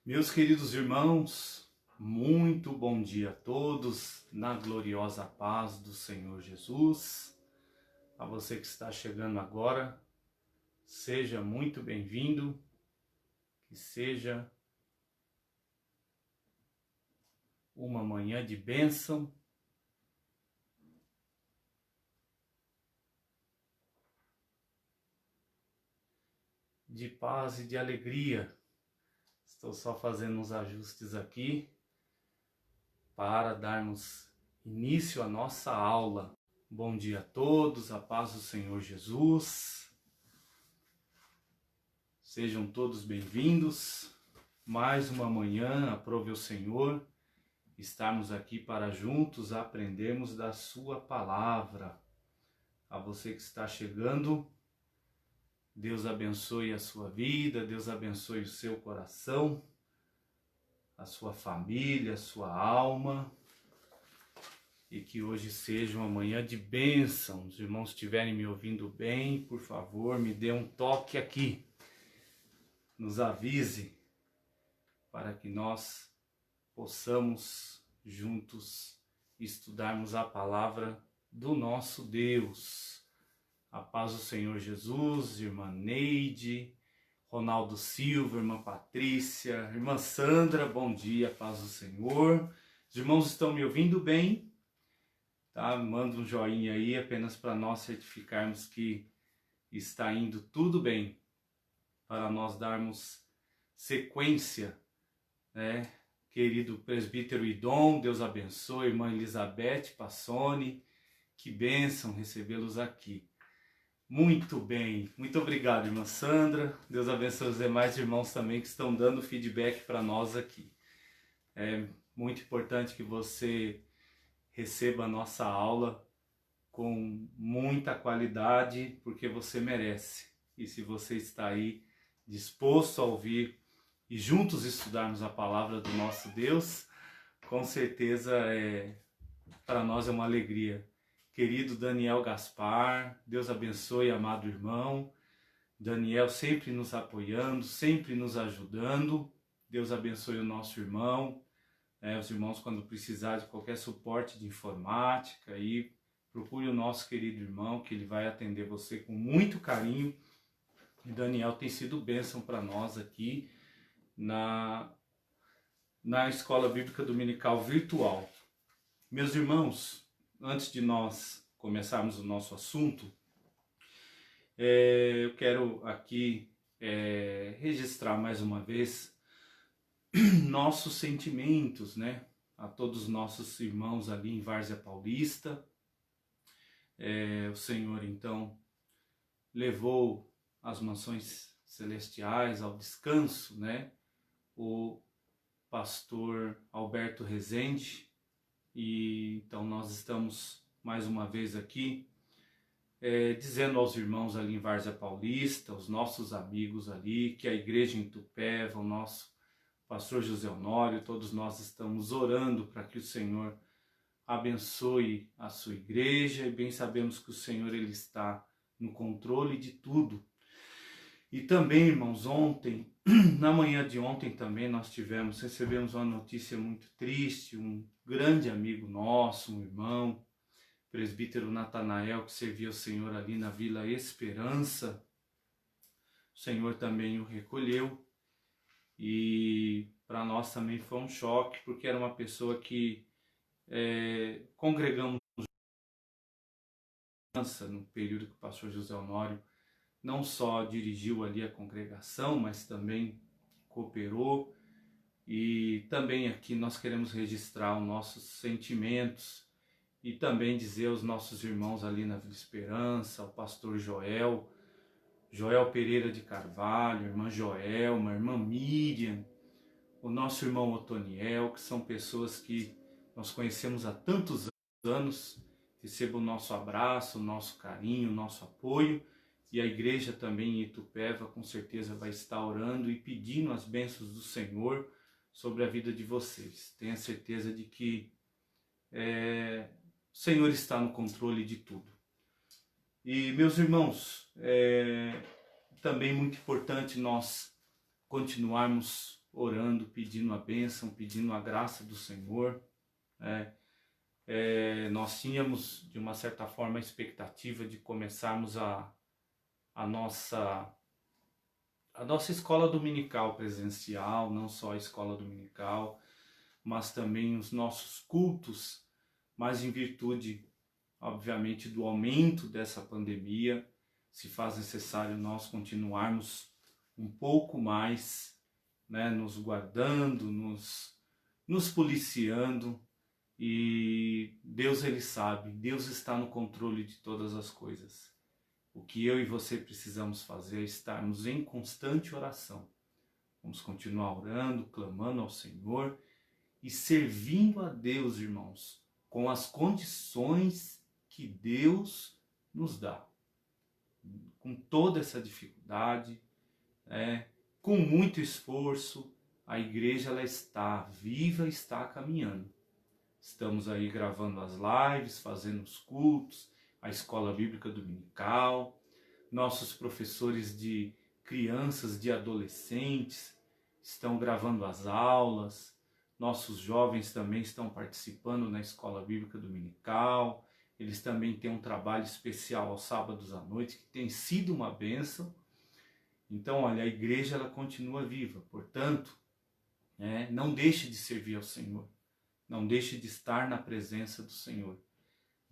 Meus queridos irmãos, muito bom dia a todos, na gloriosa paz do Senhor Jesus. A você que está chegando agora, seja muito bem-vindo, que seja uma manhã de bênção, de paz e de alegria. Estou só fazendo uns ajustes aqui para darmos início à nossa aula. Bom dia a todos, a paz do Senhor Jesus. Sejam todos bem-vindos. Mais uma manhã, aprove o Senhor, estarmos aqui para juntos aprendermos da sua palavra. A você que está chegando, Deus abençoe a sua vida, Deus abençoe o seu coração, a sua família, a sua alma, e que hoje seja uma manhã de bênção. Os irmãos estiverem me ouvindo bem, por favor, me dê um toque aqui, nos avise, para que nós possamos juntos estudarmos a palavra do nosso Deus. A paz do Senhor Jesus, irmã Neide, Ronaldo Silva, irmã Patrícia, irmã Sandra, bom dia, paz do Senhor. Os irmãos estão me ouvindo bem? Tá? Manda um joinha aí, apenas para nós certificarmos que está indo tudo bem, para nós darmos sequência, né? Querido presbítero Idom, Deus abençoe, irmã Elizabeth Passoni, que bênção recebê-los aqui. Muito bem, muito obrigado, irmã Sandra. Deus abençoe os demais irmãos também que estão dando feedback para nós aqui. É muito importante que você receba a nossa aula com muita qualidade, porque você merece. E se você está aí disposto a ouvir e juntos estudarmos a palavra do nosso Deus, com certeza para nós é uma alegria. Querido Daniel Gaspar, Deus abençoe, amado irmão. Daniel sempre nos apoiando, sempre nos ajudando. Deus abençoe o nosso irmão. Os irmãos, quando precisar de qualquer suporte de informática, aí, procure o nosso querido irmão, que ele vai atender você com muito carinho. E Daniel tem sido bênção para nós aqui na Escola Bíblica Dominical Virtual. Meus irmãos, antes de nós começarmos o nosso assunto, eu quero aqui registrar mais uma vez nossos sentimentos, né? A todos os nossos irmãos ali em Várzea Paulista. O Senhor, então, levou as mansões celestiais ao descanso, né? O pastor Alberto Rezende. E então nós estamos mais uma vez aqui dizendo aos irmãos ali em Várzea Paulista, os nossos amigos ali, que a igreja em Itupeva, o nosso pastor José Honório, todos nós estamos orando para que o Senhor abençoe a sua igreja, e bem sabemos que o Senhor ele está no controle de tudo. E também, irmãos, ontem, na manhã de ontem também nós recebemos uma notícia muito triste. Um grande amigo nosso, um irmão, presbítero Natanael, que servia o Senhor ali na Vila Esperança, o Senhor também o recolheu, e para nós também foi um choque, porque era uma pessoa que congregamos no período que o pastor José Honório não só dirigiu ali a congregação, mas também cooperou. E também aqui nós queremos registrar os nossos sentimentos e também dizer aos nossos irmãos ali na Vila Esperança, ao pastor Joel Pereira de Carvalho, irmã Joelma, irmã Miriam, o nosso irmão Otoniel, que são pessoas que nós conhecemos há tantos anos. Receba o nosso abraço, o nosso carinho, o nosso apoio. E a igreja também em Itupeva com certeza vai estar orando e pedindo as bênçãos do Senhor sobre a vida de vocês. Tenha certeza de que o Senhor está no controle de tudo. E meus irmãos, também muito importante nós continuarmos orando, pedindo a bênção, pedindo a graça do Senhor. Nós tínhamos, de uma certa forma, a expectativa de começarmos a nossa escola dominical presencial, não só a escola dominical, mas também os nossos cultos, mas em virtude, obviamente, do aumento dessa pandemia, se faz necessário nós continuarmos um pouco mais, nos guardando, nos policiando, e Deus, Ele sabe, Deus está no controle de todas as coisas. O que eu e você precisamos fazer é estarmos em constante oração. Vamos continuar orando, clamando ao Senhor e servindo a Deus, irmãos, com as condições que Deus nos dá. Com toda essa dificuldade, com muito esforço, a igreja ela está viva, está caminhando. Estamos aí gravando as lives, fazendo os cultos, a escola bíblica dominical, nossos professores de crianças, de adolescentes estão gravando as aulas, nossos jovens também estão participando na escola bíblica dominical, eles também têm um trabalho especial aos sábados à noite, que tem sido uma bênção. Então, olha, a igreja ela continua viva, portanto, não deixe de servir ao Senhor, não deixe de estar na presença do Senhor.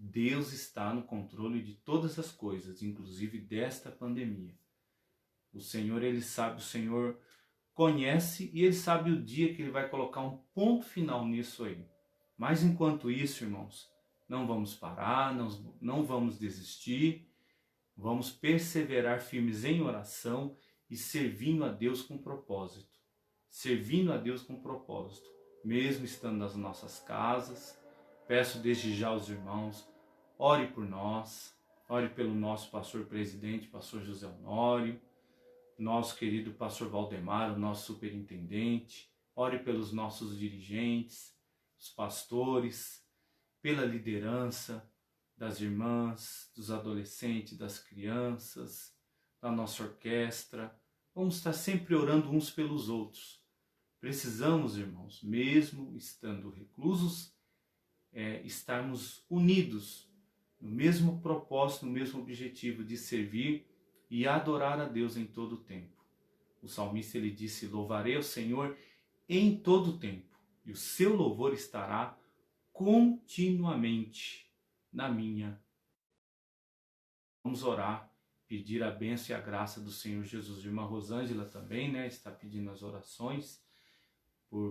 Deus está no controle de todas as coisas, inclusive desta pandemia. O Senhor, Ele sabe, o Senhor conhece e Ele sabe o dia que Ele vai colocar um ponto final nisso aí. Mas enquanto isso, irmãos, não vamos parar, não vamos desistir, vamos perseverar firmes em oração e servindo a Deus com propósito. Servindo a Deus com propósito, mesmo estando nas nossas casas. Peço desde já aos irmãos, ore por nós, ore pelo nosso pastor presidente, pastor José Honório, nosso querido pastor Valdemar, o nosso superintendente, ore pelos nossos dirigentes, os pastores, pela liderança das irmãs, dos adolescentes, das crianças, da nossa orquestra. Vamos estar sempre orando uns pelos outros. Precisamos, irmãos, mesmo estando reclusos, estarmos unidos no mesmo propósito, no mesmo objetivo de servir e adorar a Deus em todo o tempo. O salmista ele disse: louvarei ao Senhor em todo o tempo, e o seu louvor estará continuamente na minha. Vamos orar, pedir a bênção e a graça do Senhor Jesus. Irmã Rosângela também, está pedindo as orações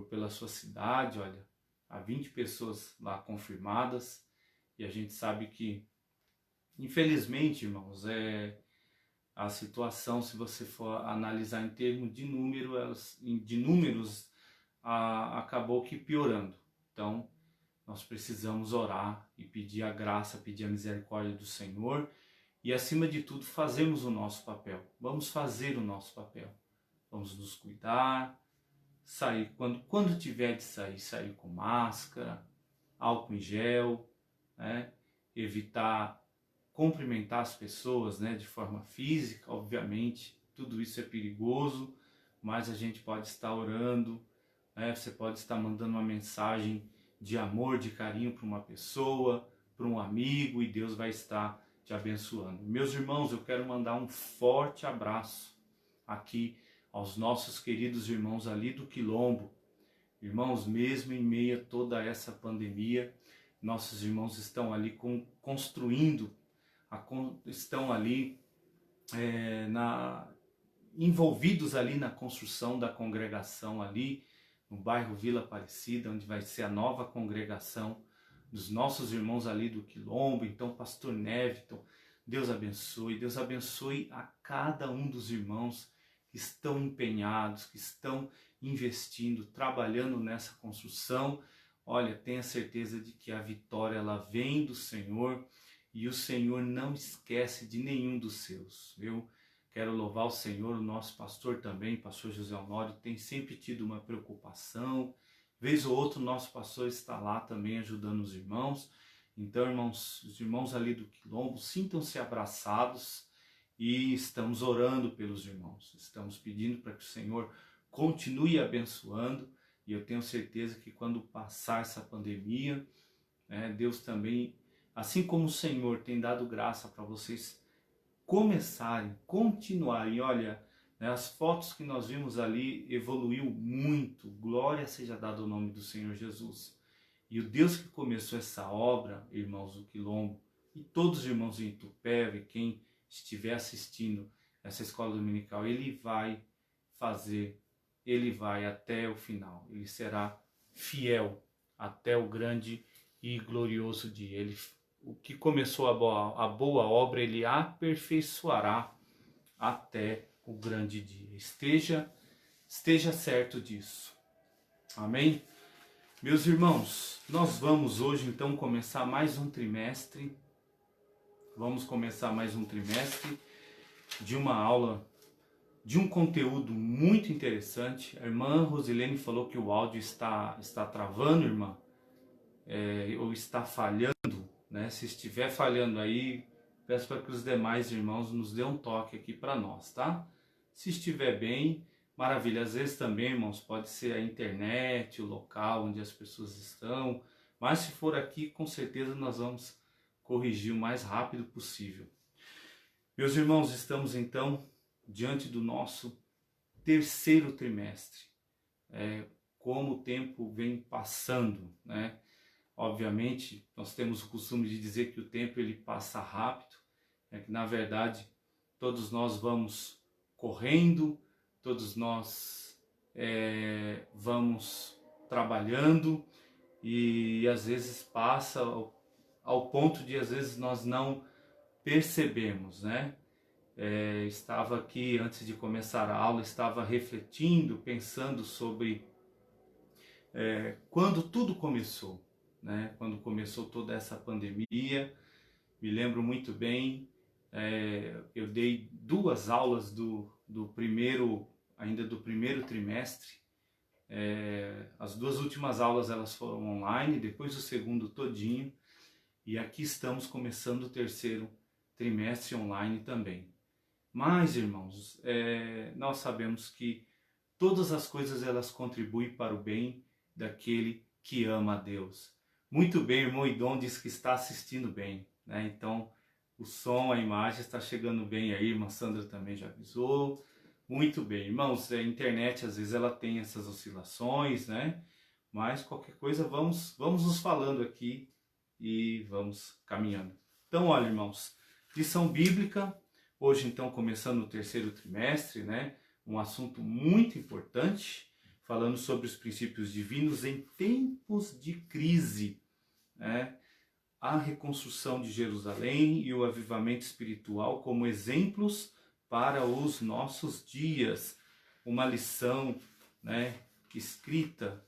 pela sua cidade. Olha, há 20 pessoas lá confirmadas, e a gente sabe que, infelizmente, irmãos, a situação, se você for analisar em termos de números, acabou que piorando. Então, nós precisamos orar e pedir a graça, pedir a misericórdia do Senhor e, acima de tudo, fazermos o nosso papel. Vamos fazer o nosso papel. Vamos nos cuidar, sair, quando tiver de sair com máscara, álcool em gel, evitar cumprimentar as pessoas, de forma física, obviamente, tudo isso é perigoso, mas a gente pode estar orando, você pode estar mandando uma mensagem de amor, de carinho para uma pessoa, para um amigo, e Deus vai estar te abençoando. Meus irmãos, eu quero mandar um forte abraço aqui aos nossos queridos irmãos ali do Quilombo. Irmãos, mesmo em meio a toda essa pandemia, nossos irmãos estão ali construindo, estão ali envolvidos ali na construção da congregação ali no bairro Vila Aparecida, onde vai ser a nova congregação dos nossos irmãos ali do Quilombo. Então, pastor Neviton, Deus abençoe a cada um dos irmãos que estão empenhados, que estão investindo, trabalhando nessa construção. Olha, tenha certeza de que a vitória ela vem do Senhor, e o Senhor não esquece de nenhum dos seus. Eu quero louvar o Senhor, o nosso pastor também, pastor José Honório, tem sempre tido uma preocupação. Vez ou outra o nosso pastor está lá também ajudando os irmãos. Então, irmãos, os irmãos ali do Quilombo, sintam-se abraçados, e estamos orando pelos irmãos. Estamos pedindo para que o Senhor continue abençoando, e eu tenho certeza que quando passar essa pandemia, Deus também, assim como o Senhor tem dado graça para vocês começarem, continuarem. Olha, as fotos que nós vimos ali evoluiu muito, glória seja dada ao nome do Senhor Jesus. E o Deus que começou essa obra, irmãos do Quilombo, e todos os irmãos em Itupeva, quem estiver assistindo essa escola dominical, Ele vai fazer, Ele vai até o final, Ele será fiel até o grande e glorioso dia. Ele, o que começou a boa obra, Ele aperfeiçoará até o grande dia. Esteja certo disso. Amém? Meus irmãos, nós vamos hoje então começar mais um trimestre. Vamos começar mais um trimestre de uma aula, de um conteúdo muito interessante. A irmã Rosilene falou que o áudio está travando, irmã, ou está falhando, né? Se estiver falhando aí, peço para que os demais irmãos nos dêem um toque aqui para nós, tá? Se estiver bem, maravilha. Às vezes também, irmãos, pode ser a internet, o local onde as pessoas estão, mas se for aqui, com certeza nós vamos corrigir o mais rápido possível. Meus irmãos, estamos então diante do nosso terceiro trimestre. Como o tempo vem passando, né? Obviamente, nós temos o costume de dizer que o tempo ele passa rápido, que na verdade todos nós vamos correndo, todos nós vamos trabalhando e às vezes passa ao ponto de às vezes nós não percebemos, né? Estava aqui antes de começar a aula, estava refletindo, pensando sobre quando tudo começou, né? Quando começou toda essa pandemia. Me lembro muito bem, eu dei 2 aulas do primeiro trimestre. As 2 últimas aulas elas foram online, depois o segundo todinho, e aqui estamos começando o terceiro trimestre online também. Mas, irmãos, nós sabemos que todas as coisas elas contribuem para o bem daquele que ama a Deus. Muito bem, irmão Idom diz que está assistindo bem, né? Então, o som, a imagem está chegando bem aí, irmã Sandra também já avisou. Muito bem, irmãos, a internet às vezes ela tem essas oscilações, né? Mas qualquer coisa vamos nos falando aqui e vamos caminhando. Então, olha, irmãos, lição bíblica, hoje então começando o terceiro trimestre, né? Um assunto muito importante, falando sobre os princípios divinos em tempos de crise, né? A reconstrução de Jerusalém e o avivamento espiritual como exemplos para os nossos dias. Uma lição, né, escrita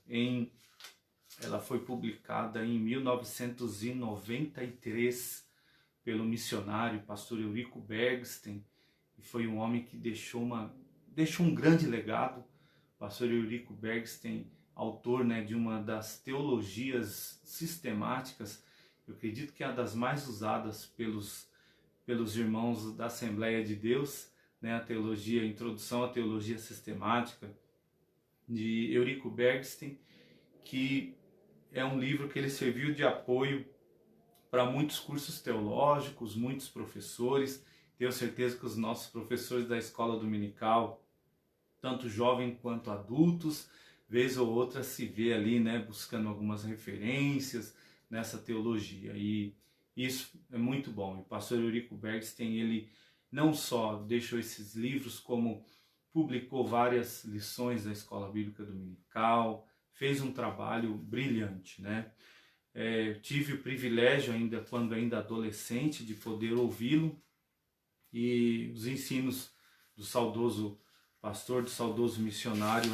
ela foi publicada em 1993 pelo missionário pastor Eurico Bergsten, e foi um homem que deixou um grande legado. Pastor Eurico Bergsten, autor, né, de uma das teologias sistemáticas, eu acredito que é a das mais usadas pelos irmãos da Assembleia de Deus, né, a Introdução à Teologia Sistemática, de Eurico Bergsten, que é um livro que ele serviu de apoio para muitos cursos teológicos, muitos professores. Tenho certeza que os nossos professores da escola dominical, tanto jovens quanto adultos, vez ou outra se vê ali, né, buscando algumas referências nessa teologia, e isso é muito bom. O pastor Eurico Bergsten, ele não só deixou esses livros, como publicou várias lições da escola bíblica dominical, fez um trabalho brilhante, né? Tive o privilégio quando ainda adolescente, de poder ouvi-lo, e os ensinos do saudoso pastor, do saudoso missionário,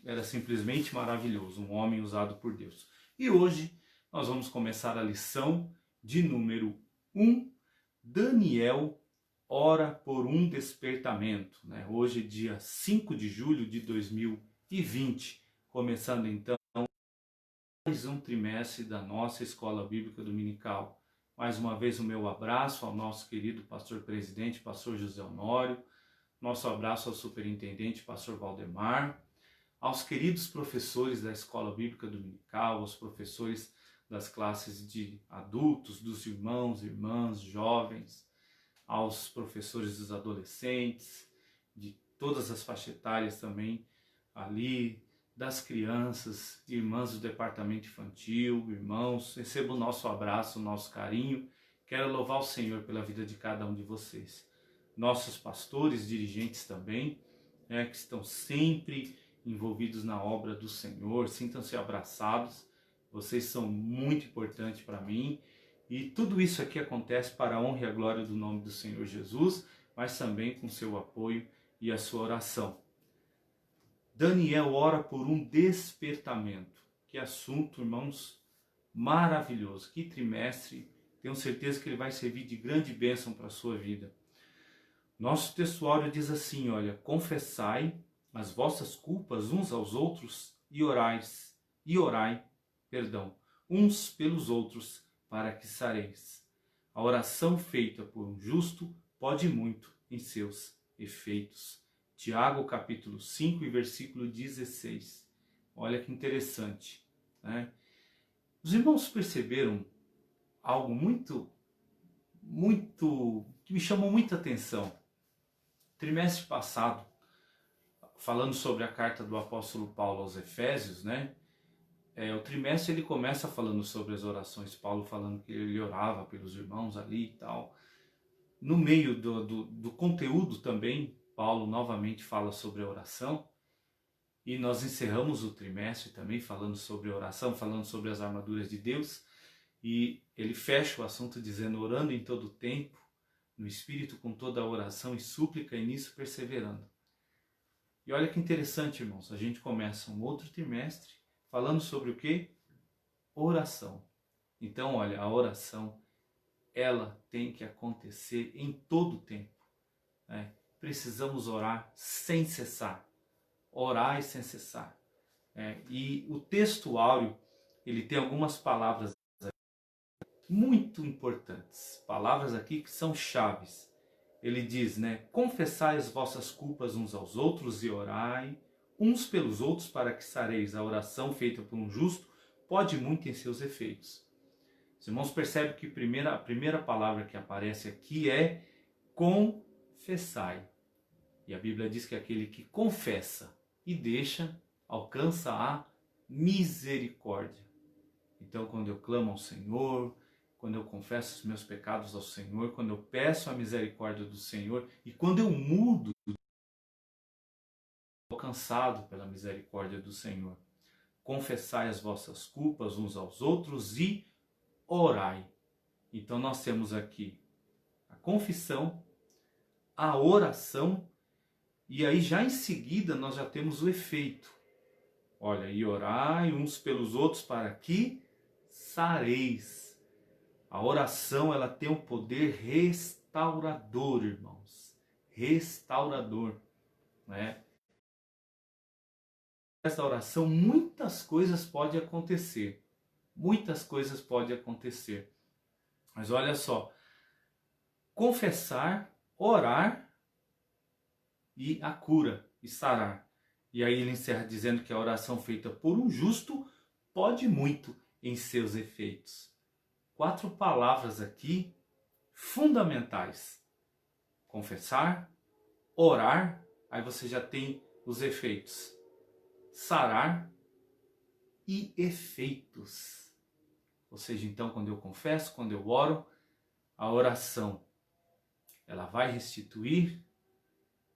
era simplesmente maravilhoso, um homem usado por Deus. E hoje nós vamos começar a lição de número 1, Daniel ora por um despertamento, né? Hoje, dia 5 de julho de 2020, começando então mais um trimestre da nossa Escola Bíblica Dominical. Mais uma vez o meu abraço ao nosso querido pastor presidente, pastor José Honório, Nosso abraço ao superintendente, pastor Valdemar, aos queridos professores da Escola Bíblica Dominical, aos professores das classes de adultos, dos irmãos, irmãs, jovens, aos professores dos adolescentes, de todas as faixas etárias também ali, das crianças, irmãs do departamento infantil, irmãos, receba o nosso abraço, o nosso carinho. Quero louvar o Senhor pela vida de cada um de vocês. Nossos pastores, dirigentes também, que estão sempre envolvidos na obra do Senhor, sintam-se abraçados, vocês são muito importantes para mim, e tudo isso aqui acontece para a honra e a glória do nome do Senhor Jesus, mas também com seu apoio e a sua oração. Daniel ora por um despertamento. Que assunto, irmãos, maravilhoso. Que trimestre, tenho certeza que ele vai servir de grande bênção para a sua vida. Nosso textuário diz assim, olha, confessai as vossas culpas uns aos outros e orai, uns pelos outros, para que sareis. A oração feita por um justo pode muito em seus efeitos. Tiago capítulo 5 e versículo 16. Olha que interessante, né? Os irmãos perceberam algo muito que me chamou muita atenção. Trimestre passado, falando sobre a carta do apóstolo Paulo aos Efésios, né? O trimestre ele começa falando sobre as orações, Paulo falando que ele orava pelos irmãos ali e tal. No meio do conteúdo também, Paulo novamente fala sobre a oração, e nós encerramos o trimestre também falando sobre a oração, falando sobre as armaduras de Deus, e ele fecha o assunto dizendo, orando em todo o tempo, no Espírito com toda a oração e súplica, e nisso perseverando. E olha que interessante, irmãos, a gente começa um outro trimestre falando sobre o quê? Oração. Então, olha, a oração, ela tem que acontecer em todo o tempo, né? Precisamos orar sem cessar. Orar e sem cessar. E o texto áureo, ele tem algumas palavras muito importantes. Palavras aqui que são chaves. Ele diz, né? Confessai as vossas culpas uns aos outros e orai uns pelos outros para que sareis. A oração feita por um justo pode muito em seus efeitos. Os irmãos percebem que a primeira palavra que aparece aqui é confessai. E a Bíblia diz que aquele que confessa e deixa, alcança a misericórdia. Então, quando eu clamo ao Senhor, quando eu confesso os meus pecados ao Senhor, quando eu peço a misericórdia do Senhor, e quando eu mudo, alcançado pela misericórdia do Senhor. Confessai as vossas culpas uns aos outros e orai. Então nós temos aqui a confissão, a oração, e aí já em seguida nós já temos o efeito. Olha, e orai uns pelos outros para que sareis. A oração, ela tem um poder restaurador, irmãos. Restaurador, né? Nessa oração muitas coisas podem acontecer. Muitas coisas podem acontecer. Mas olha só, confessar, orar e a cura e sarar. E aí ele encerra dizendo que a oração feita por um justo pode muito em seus efeitos. 4 palavras aqui fundamentais. Confessar, orar, aí você já tem os efeitos. Sarar e efeitos. Ou seja, então, quando eu confesso, quando eu oro, a oração, ela vai restituir,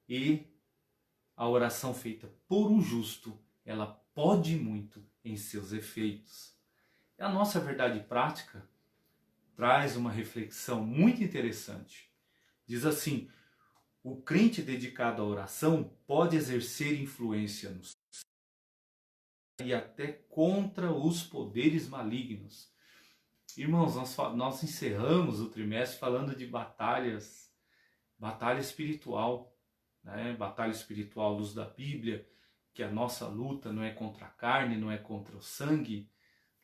e a oração feita por um justo, ela pode muito em seus efeitos. E a nossa verdade prática traz uma reflexão muito interessante. Diz assim, o crente dedicado à oração pode exercer influência no e até contra os poderes malignos. Irmãos, nós encerramos o trimestre falando de batalha espiritual, né? Batalha espiritual à luz da Bíblia, que a nossa luta não é contra a carne, não é contra o sangue,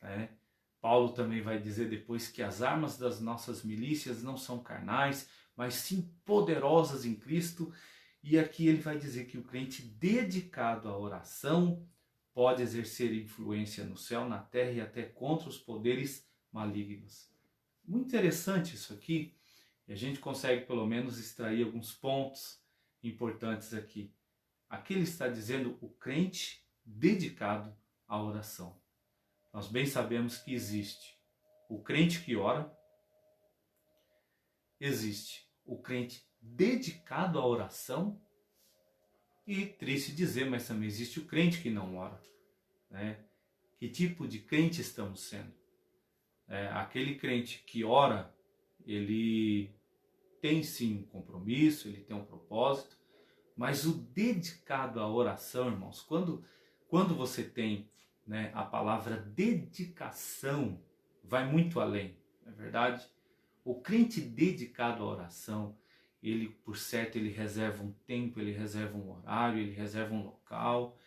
né? Paulo também vai dizer depois que as armas das nossas milícias não são carnais, mas sim poderosas em Cristo. E aqui ele vai dizer que o crente dedicado à oração pode exercer influência no céu, na terra e até contra os poderes malignos. Muito interessante isso aqui, e a gente consegue pelo menos extrair alguns pontos importantes aqui. Aqui ele está dizendo o crente dedicado à oração. Nós bem sabemos que existe o crente que ora, existe o crente dedicado à oração e, triste dizer, mas também existe o crente que não ora, né? Que tipo de crente estamos sendo? Aquele crente que ora, ele tem sim um compromisso, ele tem um propósito, mas o dedicado à oração, irmãos, quando você tem, né, a palavra dedicação, vai muito além, não é verdade? O crente dedicado à oração, ele, por certo, ele reserva um tempo, ele reserva um horário, ele reserva um local,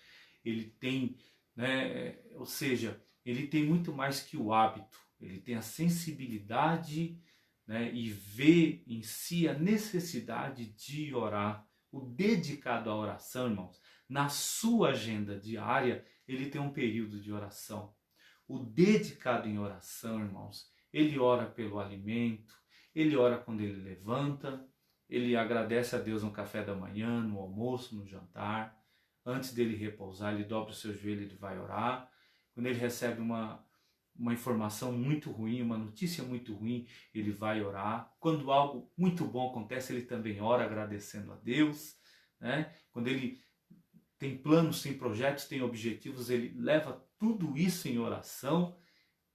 ele tem, né, ou seja, ele tem muito mais que o hábito, ele tem a sensibilidade, né, e vê em si a necessidade de orar. O dedicado à oração, irmãos, na sua agenda diária, ele tem um período de oração. O dedicado em oração, irmãos, ele ora pelo alimento, ele ora quando ele levanta, ele agradece a Deus no café da manhã, no almoço, no jantar. Antes dele repousar, ele dobra o seu joelho e ele vai orar. Quando ele recebe uma informação muito ruim, uma notícia muito ruim, ele vai orar. Quando algo muito bom acontece, ele também ora agradecendo a Deus, né? Quando ele tem planos, tem projetos, tem objetivos, ele leva tudo isso em oração.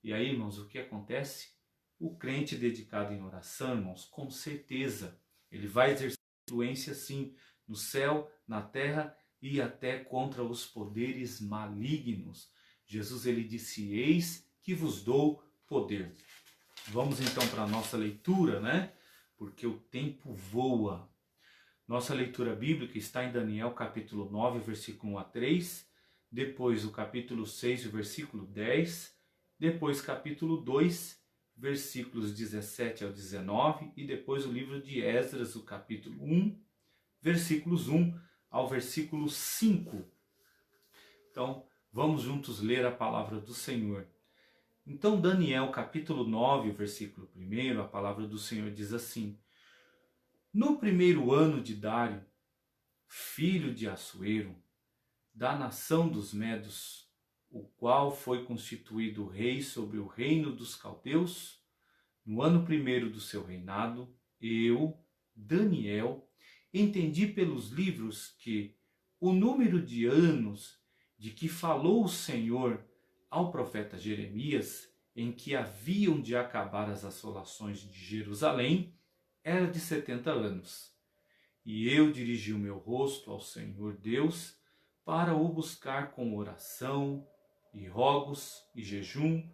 E aí, irmãos, o que acontece? O crente dedicado em oração, irmãos, com certeza, ele vai exercer influência sim no céu, na terra e até contra os poderes malignos. Jesus, ele disse, eis que vos dou poder. Vamos então para a nossa leitura, né? Porque o tempo voa. Nossa leitura bíblica está em Daniel capítulo 9, versículo 1 a 3, depois o capítulo 6, versículo 10, depois capítulo 2, versículos 17 ao 19, e depois o livro de Esdras, o capítulo 1, versículos 1 ao versículo 5. Então, vamos juntos ler a palavra do Senhor. Então, Daniel capítulo 9, versículo 1, a palavra do Senhor diz assim: No primeiro ano de Dário, filho de Assuero, da nação dos Medos, o qual foi constituído rei sobre o reino dos caldeus, no ano primeiro do seu reinado, eu, Daniel, entendi pelos livros que o número de anos de que falou o Senhor ao profeta Jeremias, em que haviam de acabar as assolações de Jerusalém, era de 70 anos. E eu dirigi o meu rosto ao Senhor Deus para o buscar com oração e rogos e jejum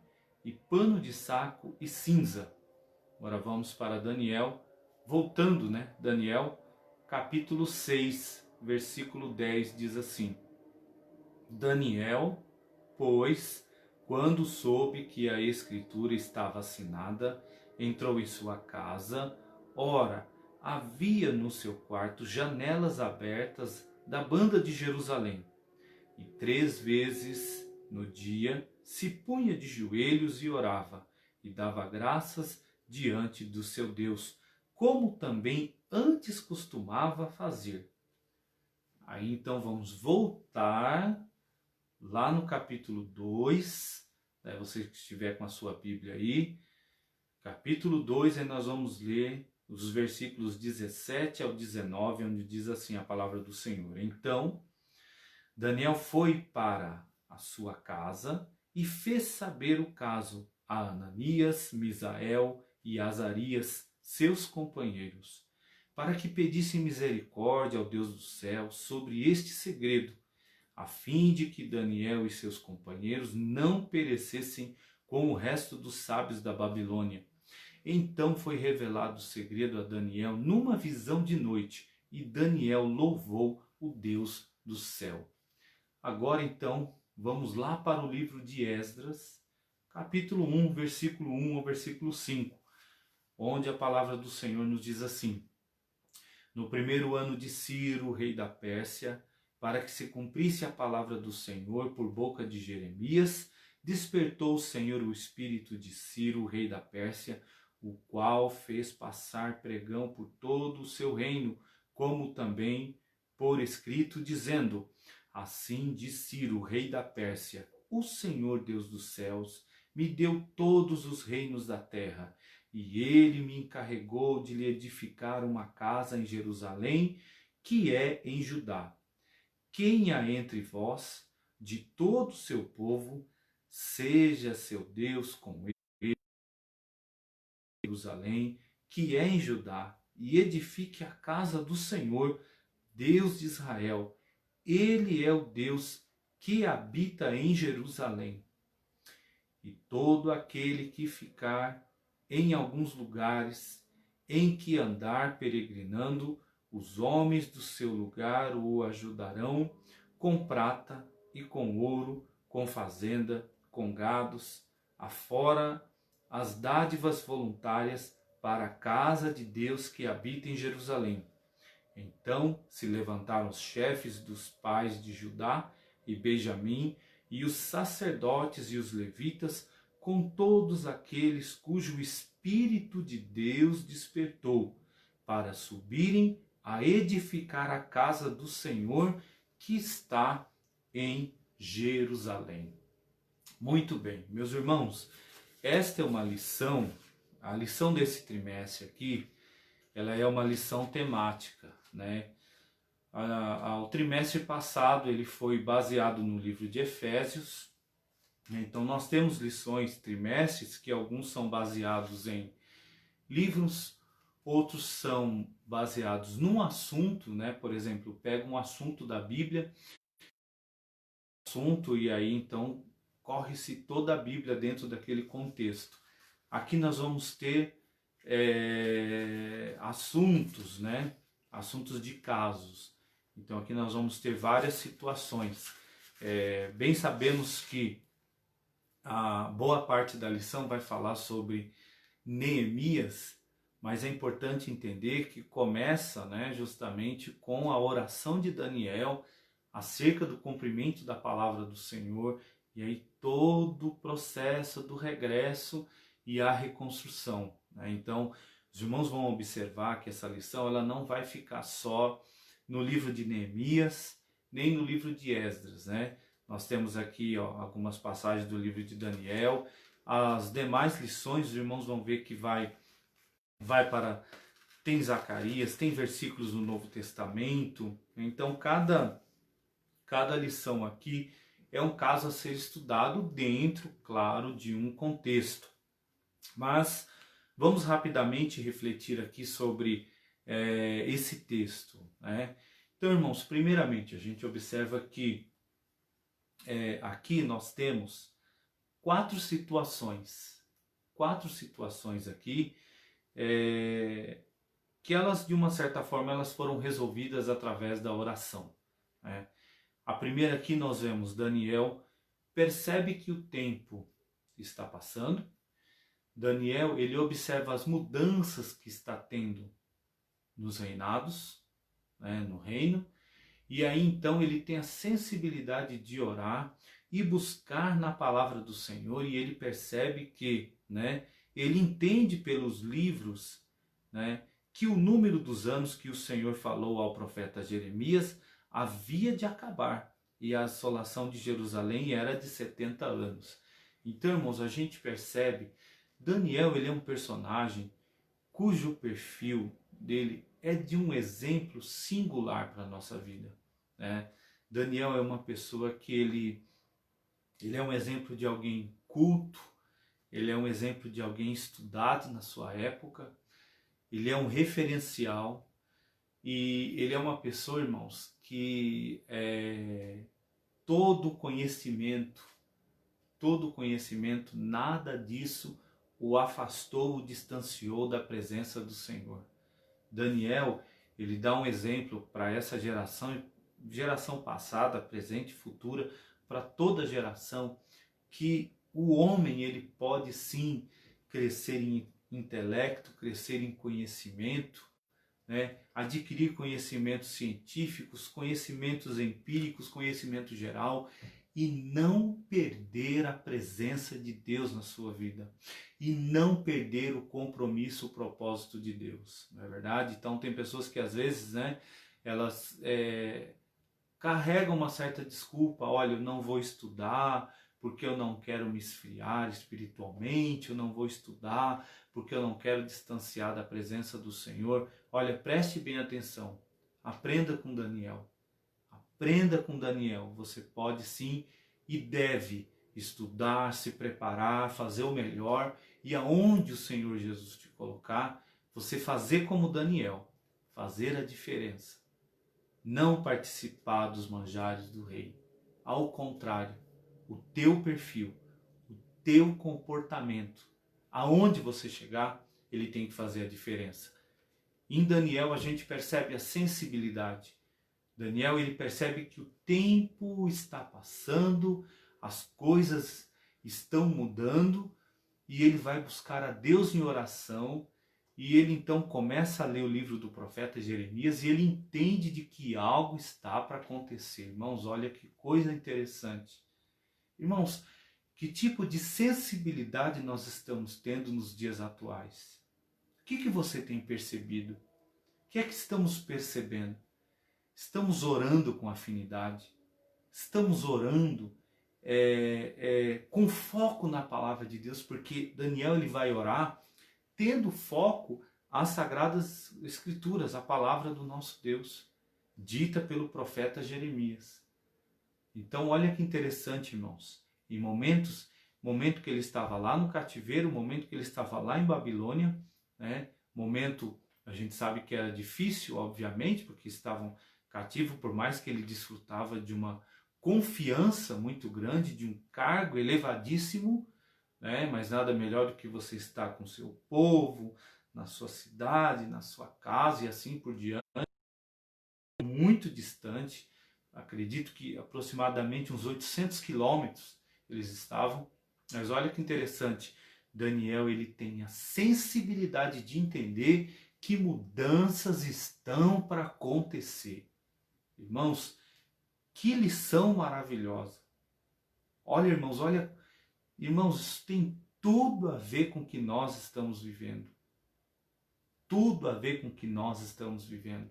e pano de saco e cinza. Agora vamos para Daniel, voltando, né? Daniel, capítulo 6, versículo 10 diz assim: Daniel, pois, quando soube que a escritura estava assinada, entrou em sua casa. Ora, havia no seu quarto janelas abertas da banda de Jerusalém. E 3 vezes no dia se punha de joelhos e orava, e dava graças diante do seu Deus, como também antes costumava fazer. Aí então vamos voltar lá no capítulo 2, né, você que estiver com a sua Bíblia aí, capítulo 2, aí nós vamos ler os versículos 17 ao 19, onde diz assim a palavra do Senhor. Então, Daniel foi para a sua casa e fez saber o caso a Ananias, Misael e Azarias, seus companheiros, para que pedissem misericórdia ao Deus do céu sobre este segredo, a fim de que Daniel e seus companheiros não perecessem com o resto dos sábios da Babilônia. Então foi revelado o segredo a Daniel numa visão de noite, e Daniel louvou o Deus do céu. Agora então, vamos lá para o livro de Esdras, capítulo 1, versículo 1 ao versículo 5, onde a palavra do Senhor nos diz assim: no primeiro ano de Ciro, rei da Pérsia, para que se cumprisse a palavra do Senhor por boca de Jeremias, despertou o Senhor o espírito de Ciro, rei da Pérsia, o qual fez passar pregão por todo o seu reino, como também por escrito, dizendo: assim diz Ciro, rei da Pérsia: o Senhor Deus dos céus me deu todos os reinos da terra, e ele me encarregou de lhe edificar uma casa em Jerusalém, que é em Judá. Quem há entre vós, de todo o seu povo, seja seu Deus com ele, Jerusalém, que é em Judá, e edifique a casa do Senhor, Deus de Israel. Ele é o Deus que habita em Jerusalém. E todo aquele que ficar em alguns lugares em que andar peregrinando, os homens do seu lugar o ajudarão com prata e com ouro, com fazenda, com gados, afora as dádivas voluntárias para a casa de Deus que habita em Jerusalém. Então se levantaram os chefes dos pais de Judá e Benjamim, e os sacerdotes e os levitas, com todos aqueles cujo Espírito de Deus despertou, para subirem a edificar a casa do Senhor que está em Jerusalém. Muito bem, meus irmãos, esta é uma lição, a lição desse trimestre aqui, ela é uma lição temática, né? O trimestre passado ele foi baseado no livro de Efésios. Então nós temos lições trimestres que alguns são baseados em livros, outros são baseados num assunto, né? Por exemplo, pega um assunto da Bíblia, e aí então corre-se toda a Bíblia dentro daquele contexto. Aqui nós vamos ter assuntos, né? Assuntos de casos. Então aqui nós vamos ter várias situações. Bem sabemos que a boa parte da lição vai falar sobre Neemias, mas é importante entender que começa, né, justamente com a oração de Daniel acerca do cumprimento da palavra do Senhor, e aí todo o processo do regresso e a reconstrução, né? Então os irmãos vão observar que essa lição ela não vai ficar só no livro de Neemias, nem no livro de Esdras, né? Nós temos aqui algumas passagens do livro de Daniel. As demais lições, os irmãos vão ver que vai para... Tem Zacarias, tem versículos do Novo Testamento. Então, cada lição aqui é um caso a ser estudado dentro, claro, de um contexto. Mas vamos rapidamente refletir aqui sobre esse texto, né? Então, irmãos, primeiramente, a gente observa que aqui nós temos quatro situações aqui, que elas, de uma certa forma, elas foram resolvidas através da oração, né? A primeira aqui nós vemos Daniel percebe que o tempo está passando. Daniel, ele observa as mudanças que está tendo nos reinados, né, no reino, e aí então ele tem a sensibilidade de orar e buscar na palavra do Senhor, e ele percebe que, né, ele entende pelos livros, né, que o número dos anos que o Senhor falou ao profeta Jeremias havia de acabar, e a assolação de Jerusalém era de 70 anos. Então, irmãos, a gente percebe, Daniel, ele é um personagem cujo perfil dele é de um exemplo singular para a nossa vida, né? Daniel é uma pessoa que ele é um exemplo de alguém culto, ele é um exemplo de alguém estudado na sua época, ele é um referencial, e ele é uma pessoa, irmãos, que todo conhecimento, nada disso o afastou, o distanciou da presença do Senhor. Daniel, ele dá um exemplo para essa geração passada, presente e futura, para toda geração, que o homem ele pode sim crescer em intelecto, crescer em conhecimento, né? Adquirir conhecimentos científicos, conhecimentos empíricos, conhecimento geral, e não perder a presença de Deus na sua vida, e não perder o compromisso, o propósito de Deus, não é verdade? Então tem pessoas que às vezes, né, elas carregam uma certa desculpa: olha, eu não vou estudar porque eu não quero me esfriar espiritualmente, eu não vou estudar porque eu não quero distanciar da presença do Senhor. Olha, preste bem atenção, aprenda com Daniel. Aprenda com Daniel, você pode sim e deve estudar, se preparar, fazer o melhor, e aonde o Senhor Jesus te colocar, você fazer como Daniel, fazer a diferença. Não participar dos manjares do rei. Ao contrário, o teu perfil, o teu comportamento, aonde você chegar, ele tem que fazer a diferença. Em Daniel a gente percebe a sensibilidade. Daniel, ele percebe que o tempo está passando, as coisas estão mudando, e ele vai buscar a Deus em oração, e ele então começa a ler o livro do profeta Jeremias, e ele entende de que algo está para acontecer. Irmãos, olha que coisa interessante. Irmãos, que tipo de sensibilidade nós estamos tendo nos dias atuais? O que você tem percebido? O que é que estamos percebendo? Estamos orando com afinidade? Estamos orando com foco na palavra de Deus? Porque Daniel, ele vai orar tendo foco às Sagradas Escrituras, a palavra do nosso Deus, dita pelo profeta Jeremias. Então olha que interessante, irmãos. Em momento que ele estava lá no cativeiro, momento que ele estava lá em Babilônia, né? Momento, a gente sabe que era difícil, obviamente, porque estavam cativos, por mais que ele desfrutava de uma confiança muito grande, de um cargo elevadíssimo, né? Mas nada melhor do que você estar com o seu povo, na sua cidade, na sua casa e assim por diante, muito distante. Acredito que aproximadamente uns 800 quilômetros eles estavam. Mas olha que interessante, Daniel, ele tem a sensibilidade de entender que mudanças estão para acontecer. Irmãos, que lição maravilhosa. Olha, irmãos, isso tem tudo a ver com o que nós estamos vivendo. Tudo a ver com o que nós estamos vivendo.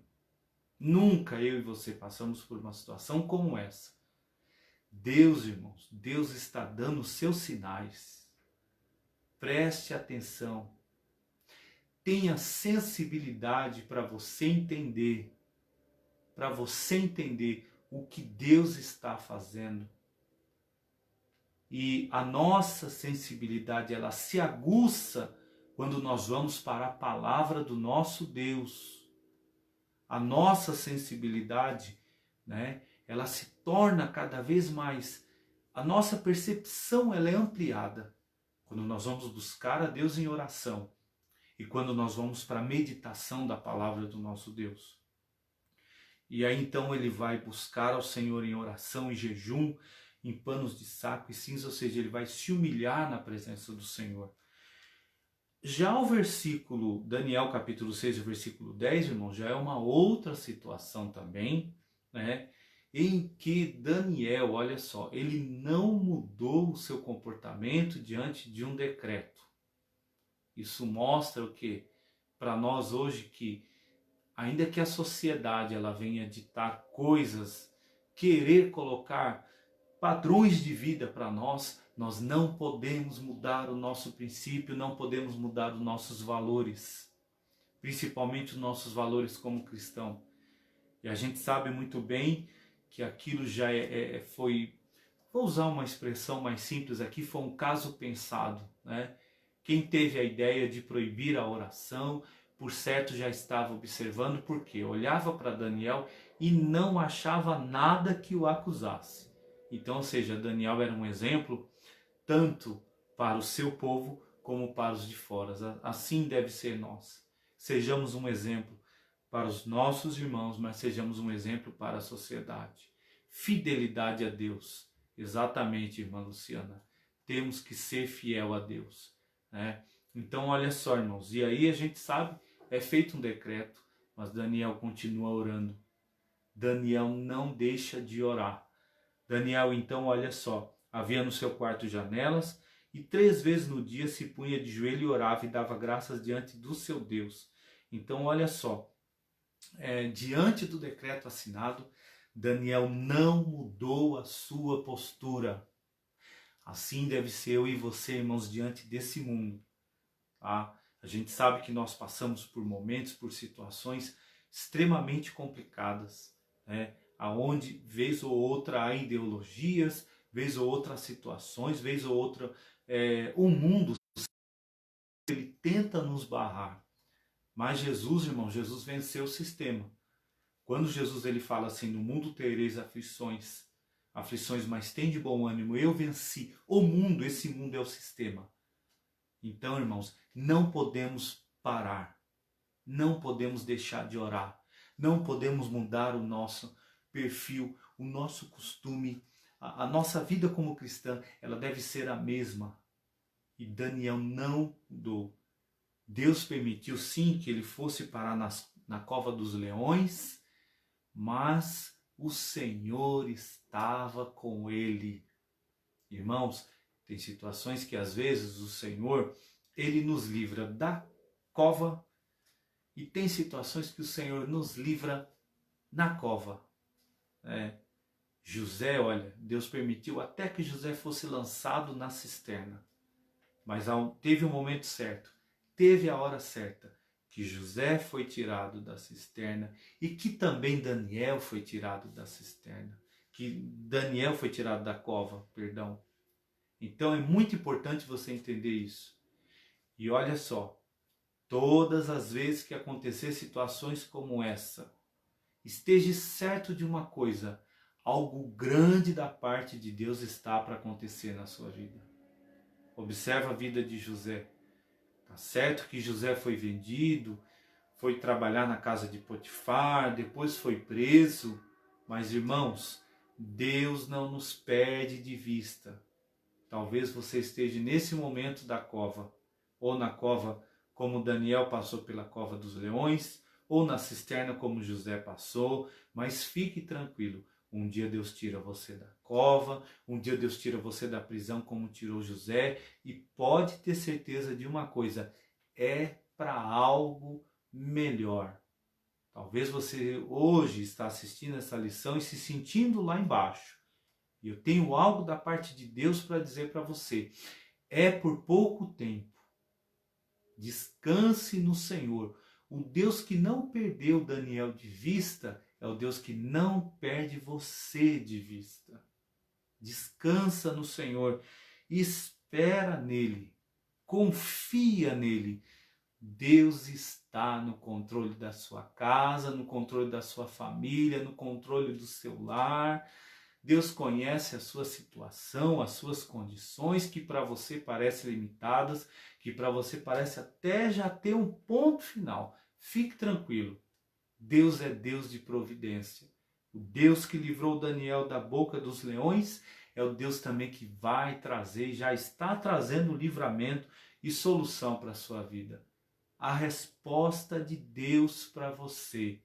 Nunca eu e você passamos por uma situação como essa. Deus, irmãos, Deus está dando os seus sinais. Preste atenção. Tenha sensibilidade para você entender o que Deus está fazendo. E a nossa sensibilidade, ela se aguça quando nós vamos para a palavra do nosso Deus. A nossa sensibilidade, né, ela se torna cada vez mais, a nossa percepção, ela é ampliada quando nós vamos buscar a Deus em oração e quando nós vamos para a meditação da palavra do nosso Deus. E aí então ele vai buscar ao Senhor em oração, em jejum, em panos de saco e cinza, ou seja, ele vai se humilhar na presença do Senhor. Já o versículo, Daniel capítulo 6, o versículo 10, irmão, já é uma outra situação também, né? Em que Daniel, olha só, ele não mudou o seu comportamento diante de um decreto. Isso mostra o quê? Para nós hoje, que ainda que a sociedade ela venha ditar coisas, querer colocar padrões de vida para nós não podemos mudar o nosso princípio, não podemos mudar os nossos valores, principalmente os nossos valores como cristão. E a gente sabe muito bem que aquilo já foi, vou usar uma expressão mais simples aqui, foi um caso pensado, né? Quem teve a ideia de proibir a oração, por certo já estava observando, porque olhava para Daniel e não achava nada que o acusasse. Então, ou seja, Daniel era um exemplo tanto para o seu povo como para os de fora. Assim deve ser nós. Sejamos um exemplo para os nossos irmãos, mas sejamos um exemplo para a sociedade. Fidelidade a Deus. Exatamente, irmã Luciana. Temos que ser fiel a Deus, né? Então, olha só, irmãos. E aí a gente sabe, é feito um decreto. Mas Daniel continua orando. Daniel não deixa de orar. Daniel, então, olha só, havia no seu quarto janelas, e 3 vezes no dia se punha de joelho e orava e dava graças diante do seu Deus. Então, olha só, diante do decreto assinado, Daniel não mudou a sua postura. Assim deve ser eu e você, irmãos, diante desse mundo. Tá? A gente sabe que nós passamos por momentos, por situações extremamente complicadas, né? Aonde, vez ou outra, há ideologias, vez ou outra, situações, vez ou outra, o mundo, ele tenta nos barrar. Mas Jesus, irmão, Jesus venceu o sistema. Quando Jesus ele fala assim, no mundo tereis aflições, mas tem de bom ânimo, eu venci o mundo, esse mundo é o sistema. Então, irmãos, não podemos parar, não podemos deixar de orar, não podemos mudar o nosso perfil, o nosso costume, a nossa vida como cristã, ela deve ser a mesma. E Daniel não mudou. Deus permitiu sim que ele fosse parar na cova dos leões, mas o Senhor estava com ele. Irmãos, tem situações que às vezes o Senhor, ele nos livra da cova, e tem situações que o Senhor nos livra na cova. José, olha, Deus permitiu até que José fosse lançado na cisterna. Mas teve um momento certo, teve a hora certa, que José foi tirado da cisterna e que também Daniel foi tirado da cisterna. Que Daniel foi tirado da cova, perdão. Então é muito importante você entender isso. E olha só, todas as vezes que acontecer situações como essa, esteja certo de uma coisa, algo grande da parte de Deus está para acontecer na sua vida. Observa a vida de José. Tá certo que José foi vendido, foi trabalhar na casa de Potifar, depois foi preso, mas irmãos, Deus não nos perde de vista. Talvez você esteja nesse momento da cova, ou na cova como Daniel passou pela cova dos leões, ou na cisterna como José passou, mas fique tranquilo, um dia Deus tira você da cova, um dia Deus tira você da prisão como tirou José, e pode ter certeza de uma coisa, é para algo melhor. Talvez você hoje está assistindo essa lição e se sentindo lá embaixo. E eu tenho algo da parte de Deus para dizer para você. É por pouco tempo. Descanse no Senhor. O Deus que não perdeu Daniel de vista é o Deus que não perde você de vista. Descansa no Senhor. Espera nele. Confia nele. Deus está no controle da sua casa, no controle da sua família, no controle do seu lar. Deus conhece a sua situação, as suas condições, que para você parecem limitadas, que para você parece até já ter um ponto final. Fique tranquilo. Deus é Deus de providência. O Deus que livrou Daniel da boca dos leões é o Deus também que vai trazer, já está trazendo livramento e solução para a sua vida. A resposta de Deus para você.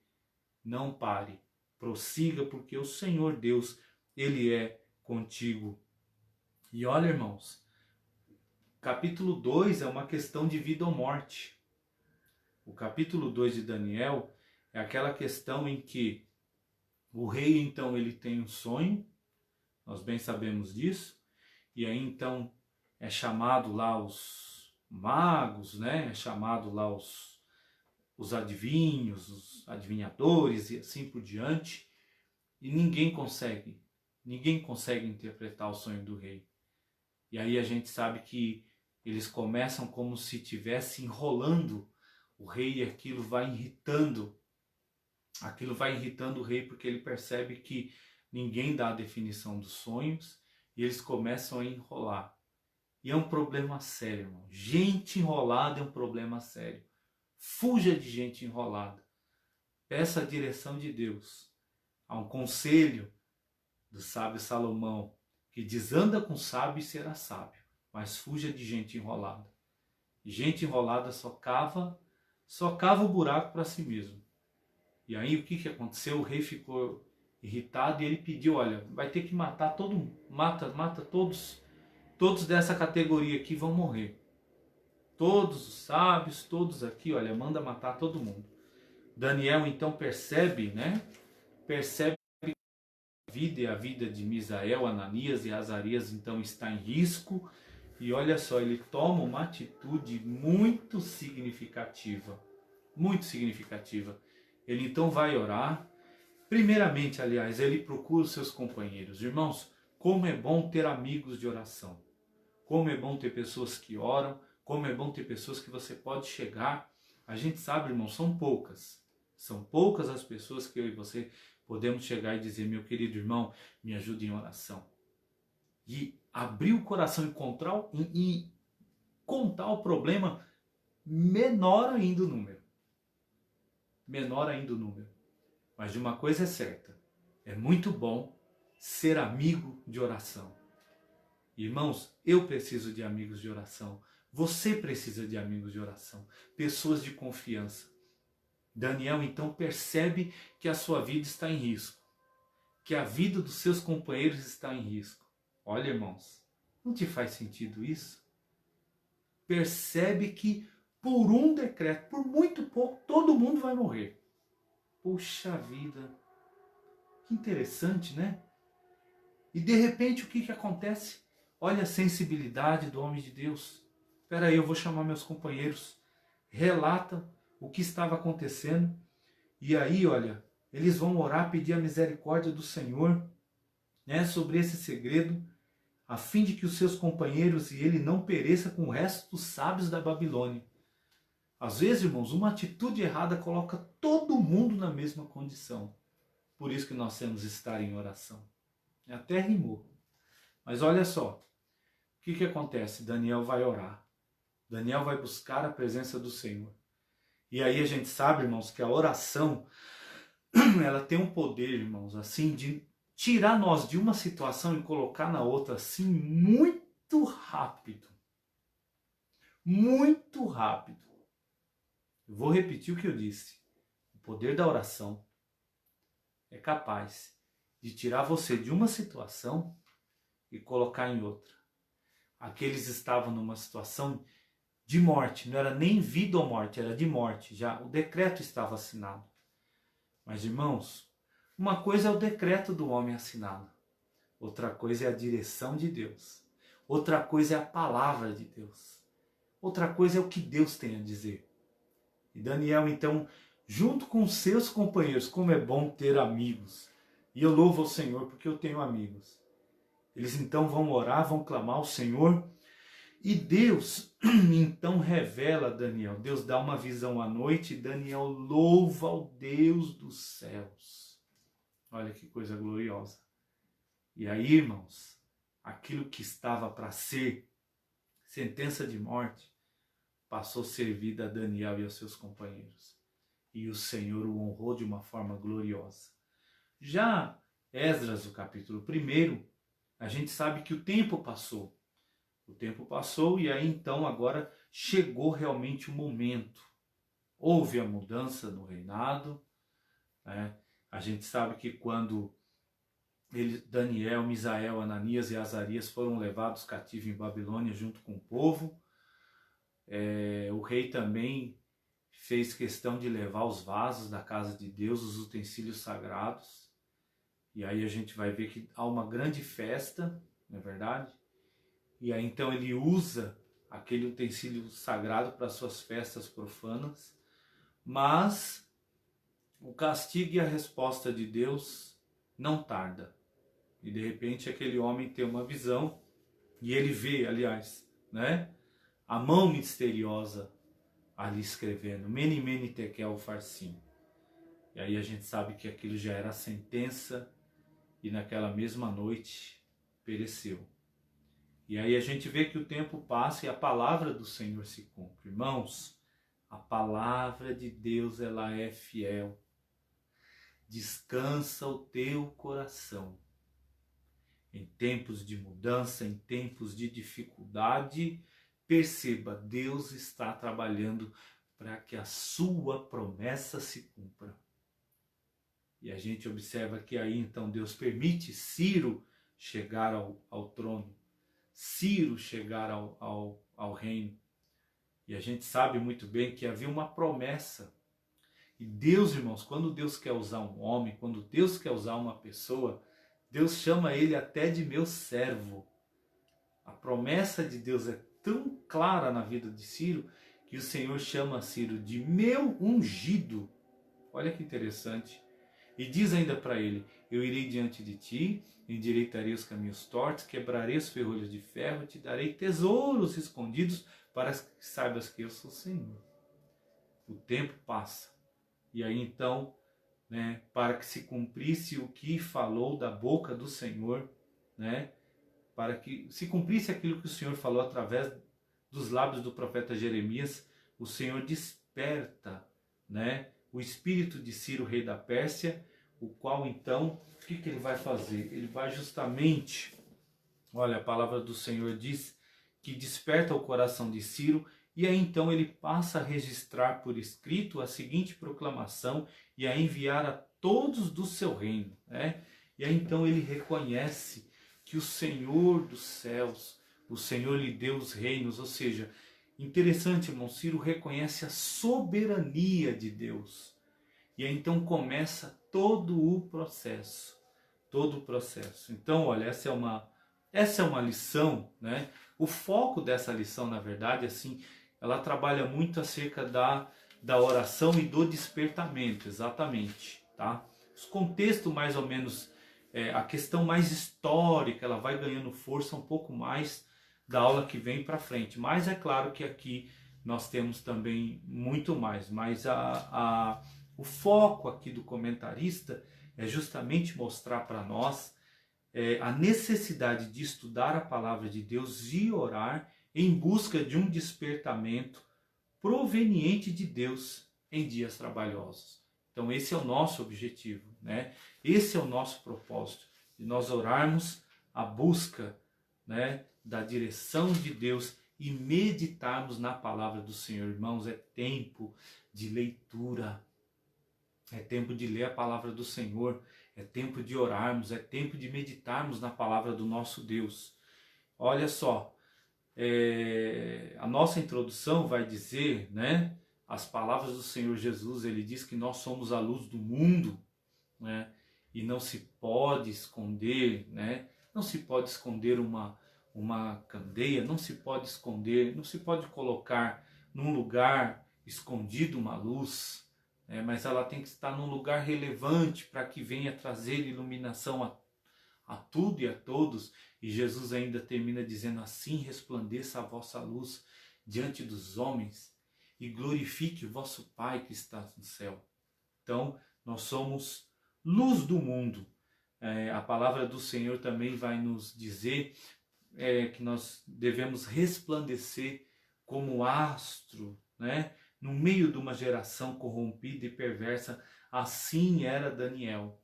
Não pare, prossiga, porque o Senhor Deus, Ele é contigo. E olha, irmãos, capítulo 2 é uma questão de vida ou morte. O capítulo 2 de Daniel é aquela questão em que o rei, então, ele tem um sonho, nós bem sabemos disso, e aí, então, é chamado lá os magos, né? É chamado lá os adivinhos, os adivinhadores e assim por diante, e ninguém consegue interpretar o sonho do rei. E aí a gente sabe que eles começam como se estivesse enrolando o rei, e aquilo vai irritando o rei, porque ele percebe que ninguém dá a definição dos sonhos, e eles começam a enrolar. E é um problema sério, irmão. Gente enrolada é um problema sério. Fuja de gente enrolada. Peça a direção de Deus. Há um conselho do sábio Salomão que diz: anda com sábio e será sábio, mas fuja de gente enrolada. E gente enrolada só cava o buraco para si mesmo. E aí o que aconteceu? O rei ficou irritado e ele pediu, olha, vai ter que matar todo mundo, mata todos dessa categoria aqui vão morrer. Todos os sábios, todos aqui, olha, manda matar todo mundo. Daniel então percebe, né? Percebe que a vida e a vida de Misael, Ananias e Azarias então está em risco. E olha só, ele toma uma atitude muito significativa. Muito significativa. Ele então vai orar. Primeiramente, aliás, ele procura os seus companheiros. Irmãos, como é bom ter amigos de oração. Como é bom ter pessoas que oram. Como é bom ter pessoas que você pode chegar. A gente sabe, irmão, são poucas. São poucas as pessoas que eu e você podemos chegar e dizer, meu querido irmão, me ajude em oração. E abrir o coração e contar o problema, menor ainda o número. Menor ainda o número. Mas de uma coisa é certa, é muito bom ser amigo de oração. Irmãos, eu preciso de amigos de oração. Você precisa de amigos de oração. Pessoas de confiança. Daniel então percebe que a sua vida está em risco. Que a vida dos seus companheiros está em risco. Olha, irmãos, não te faz sentido isso? Percebe que por um decreto, por muito pouco, todo mundo vai morrer. Puxa vida, que interessante, né? E de repente o que acontece? Olha a sensibilidade do homem de Deus. Espera aí, eu vou chamar meus companheiros. Relata o que estava acontecendo. E aí, olha, eles vão orar, pedir a misericórdia do Senhor, né, sobre esse segredo, a fim de que os seus companheiros e ele não pereça com o resto dos sábios da Babilônia. Às vezes, irmãos, uma atitude errada coloca todo mundo na mesma condição. Por isso que nós temos que estar em oração. Até rimou. Mas olha só, o que acontece? Daniel vai orar. Daniel vai buscar a presença do Senhor. E aí a gente sabe, irmãos, que a oração, ela tem um poder, irmãos, assim, de tirar nós de uma situação e colocar na outra, assim, muito rápido. Muito rápido. Eu vou repetir o que eu disse. O poder da oração é capaz de tirar você de uma situação e colocar em outra. Aqueles estavam numa situação de morte, não era nem vida ou morte, era de morte. Já o decreto estava assinado. Mas, irmãos, uma coisa é o decreto do homem assinado. Outra coisa é a direção de Deus. Outra coisa é a palavra de Deus. Outra coisa é o que Deus tem a dizer. E Daniel, então, junto com seus companheiros, como é bom ter amigos. E eu louvo ao Senhor porque eu tenho amigos. Eles então vão orar, vão clamar ao Senhor. E Deus então revela a Daniel. Deus dá uma visão à noite e Daniel louva ao Deus dos céus. Olha que coisa gloriosa. E aí, irmãos, aquilo que estava para ser sentença de morte, passou a ser vida a Daniel e aos seus companheiros. E o Senhor o honrou de uma forma gloriosa. Já Esdras, o capítulo 1, a gente sabe que o tempo passou. O tempo passou e aí então agora chegou realmente o momento. Houve a mudança no reinado. Né? A gente sabe que quando Daniel, Misael, Ananias e Azarias foram levados cativos em Babilônia junto com o povo, o rei também fez questão de levar os vasos da casa de Deus, os utensílios sagrados. E aí a gente vai ver que há uma grande festa, não é verdade? E aí então ele usa aquele utensílio sagrado para suas festas profanas, mas o castigo e a resposta de Deus não tarda. E de repente aquele homem tem uma visão e ele vê, aliás, né, a mão misteriosa ali escrevendo Mene, Mene, Tekel, Farsim. E aí a gente sabe que aquilo já era a sentença e naquela mesma noite pereceu. E aí a gente vê que o tempo passa e a palavra do Senhor se cumpre. Irmãos, a palavra de Deus, ela é fiel. Descansa o teu coração. Em tempos de mudança, em tempos de dificuldade, perceba, Deus está trabalhando para que a sua promessa se cumpra. E a gente observa que aí então Deus permite Ciro chegar ao trono, Ciro chegar ao reino. E a gente sabe muito bem que havia uma promessa. E Deus, irmãos, quando Deus quer usar um homem, quando Deus quer usar uma pessoa, Deus chama ele até de meu servo. A promessa de Deus é tão clara na vida de Ciro que o Senhor chama Ciro de meu ungido. Olha que interessante. E diz ainda para ele: eu irei diante de ti, endireitarei os caminhos tortos, quebrarei os ferrolhos de ferro, te darei tesouros escondidos para que saibas que eu sou o Senhor. O tempo passa. E aí então, para que se cumprisse o que falou da boca do Senhor, para que se cumprisse aquilo que o Senhor falou através dos lábios do profeta Jeremias, o Senhor desperta, o espírito de Ciro, rei da Pérsia, o qual então, o que ele vai fazer? Ele vai justamente, olha, a palavra do Senhor diz que desperta o coração de Ciro, e aí então ele passa a registrar por escrito a seguinte proclamação e a enviar a todos do seu reino. E aí então ele reconhece que o Senhor dos céus, o Senhor lhe deu os reinos, ou seja, interessante, irmão, Ciro reconhece a soberania de Deus. E aí então começa todo o processo. Então, olha, essa é uma lição, O foco dessa lição, na verdade, assim, ela trabalha muito acerca da oração e do despertamento, exatamente, tá? Os contextos mais ou menos, a questão mais histórica, ela vai ganhando força um pouco mais da aula que vem para frente. Mas é claro que aqui nós temos também muito mais. Mas o foco aqui do comentarista é justamente mostrar para nós a necessidade de estudar a palavra de Deus e orar em busca de um despertamento proveniente de Deus em dias trabalhosos. Então esse é o nosso objetivo, Esse é o nosso propósito, de nós orarmos a busca, da direção de Deus e meditarmos na palavra do Senhor. Irmãos, é tempo de leitura, é tempo de ler a palavra do Senhor, é tempo de orarmos, é tempo de meditarmos na palavra do nosso Deus. Olha só, a nossa introdução vai dizer, as palavras do Senhor Jesus, ele diz que nós somos a luz do mundo, e não se pode esconder, não se pode esconder uma candeia, não se pode colocar num lugar escondido uma luz, mas ela tem que estar num lugar relevante para que venha trazer iluminação a tudo e a todos. E Jesus ainda termina dizendo: assim resplandeça a vossa luz diante dos homens e glorifique o vosso Pai que está no céu. Então, nós somos luz do mundo. A palavra do Senhor também vai nos dizer que nós devemos resplandecer como astro, no meio de uma geração corrompida e perversa. Assim era Daniel.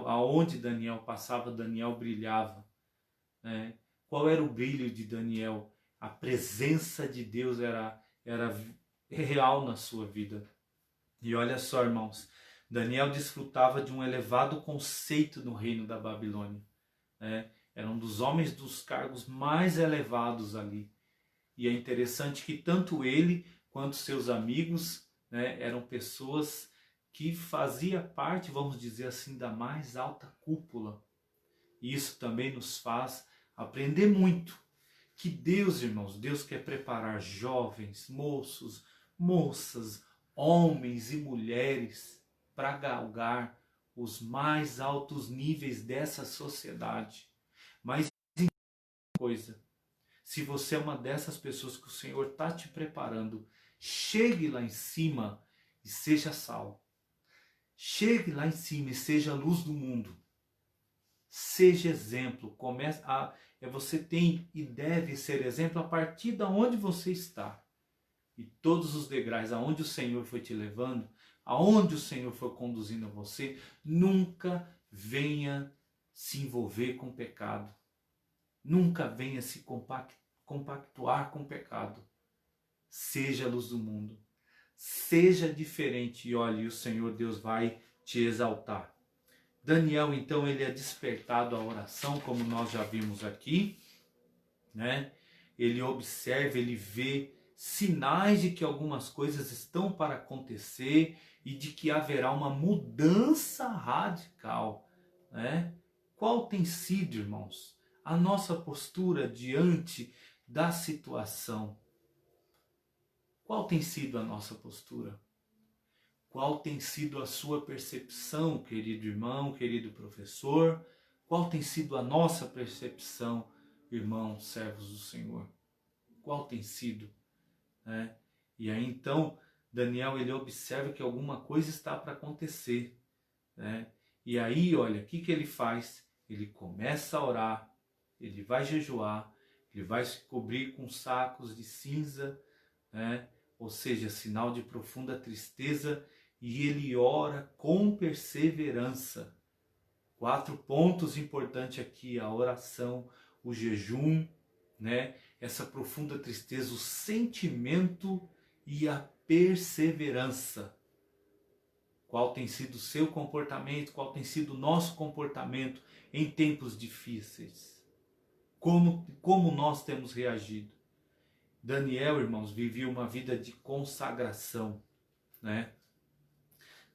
Aonde Daniel passava, Daniel brilhava. Qual era o brilho de Daniel? A presença de Deus era real na sua vida. E olha só, irmãos, Daniel desfrutava de um elevado conceito no reino da Babilônia. Era um dos homens dos cargos mais elevados ali. E é interessante que tanto ele quanto seus amigos eram pessoas que faziam parte, vamos dizer assim, da mais alta cúpula. E isso também nos faz aprender muito. Que Deus, irmãos, Deus quer preparar jovens, moços, moças, homens e mulheres para galgar os mais altos níveis dessa sociedade. Mas coisa, se você é uma dessas pessoas que o Senhor está te preparando, chegue lá em cima e seja sal. Chegue lá em cima e seja a luz do mundo. Seja exemplo. Você tem e deve ser exemplo a partir de onde você está. E todos os degraus aonde o Senhor foi te levando, aonde o Senhor foi conduzindo você, nunca venha se envolver com pecado. Nunca venha se compactuar com o pecado. Seja a luz do mundo. Seja diferente. E olhe, o Senhor Deus vai te exaltar. Daniel, então, ele é despertado à oração, como nós já vimos aqui, né? Ele observa, ele vê sinais de que algumas coisas estão para acontecer e de que haverá uma mudança radical, né? Qual tem sido, irmãos, a nossa postura diante da situação? Qual tem sido a nossa postura? Qual tem sido a sua percepção, querido irmão, querido professor? Qual tem sido a nossa percepção, irmãos, servos do Senhor? Qual tem sido? Né? E aí então, Daniel, ele observa que alguma coisa está para acontecer. Né? E aí, olha, o que ele faz? Ele começa a orar, ele vai jejuar, ele vai se cobrir com sacos de cinza, né? Ou seja, sinal de profunda tristeza, e ele ora com perseverança. 4 pontos importantes aqui: a oração, o jejum, né? Essa profunda tristeza, o sentimento e a perseverança. Qual tem sido o seu comportamento? Qual tem sido o nosso comportamento em tempos difíceis? Como nós temos reagido? Daniel, irmãos, vivia uma vida de consagração, né?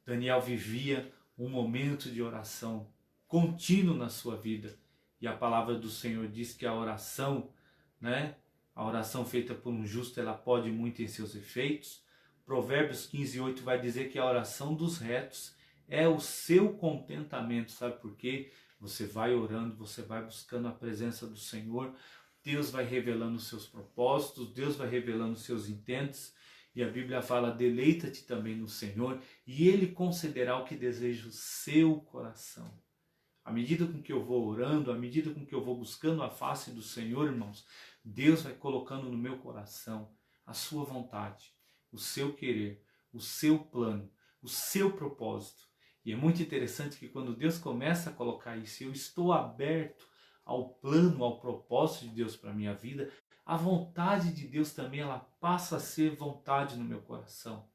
Daniel vivia um momento de oração contínuo na sua vida. E a palavra do Senhor diz que a oração, né? A oração feita por um justo, ela pode muito em seus efeitos. Provérbios 15:8 vai dizer que a oração dos retos é o seu contentamento. Sabe por quê? Você vai orando, você vai buscando a presença do Senhor, Deus vai revelando os seus propósitos, Deus vai revelando os seus intentos, e a Bíblia fala: deleita-te também no Senhor, e Ele concederá o que deseja o seu coração. À medida com que eu vou orando, à medida com que eu vou buscando a face do Senhor, irmãos, Deus vai colocando no meu coração a sua vontade, o seu querer, o seu plano, o seu propósito. E é muito interessante que quando Deus começa a colocar isso, eu estou aberto ao plano, ao propósito de Deus para a minha vida, a vontade de Deus também, ela passa a ser vontade no meu coração.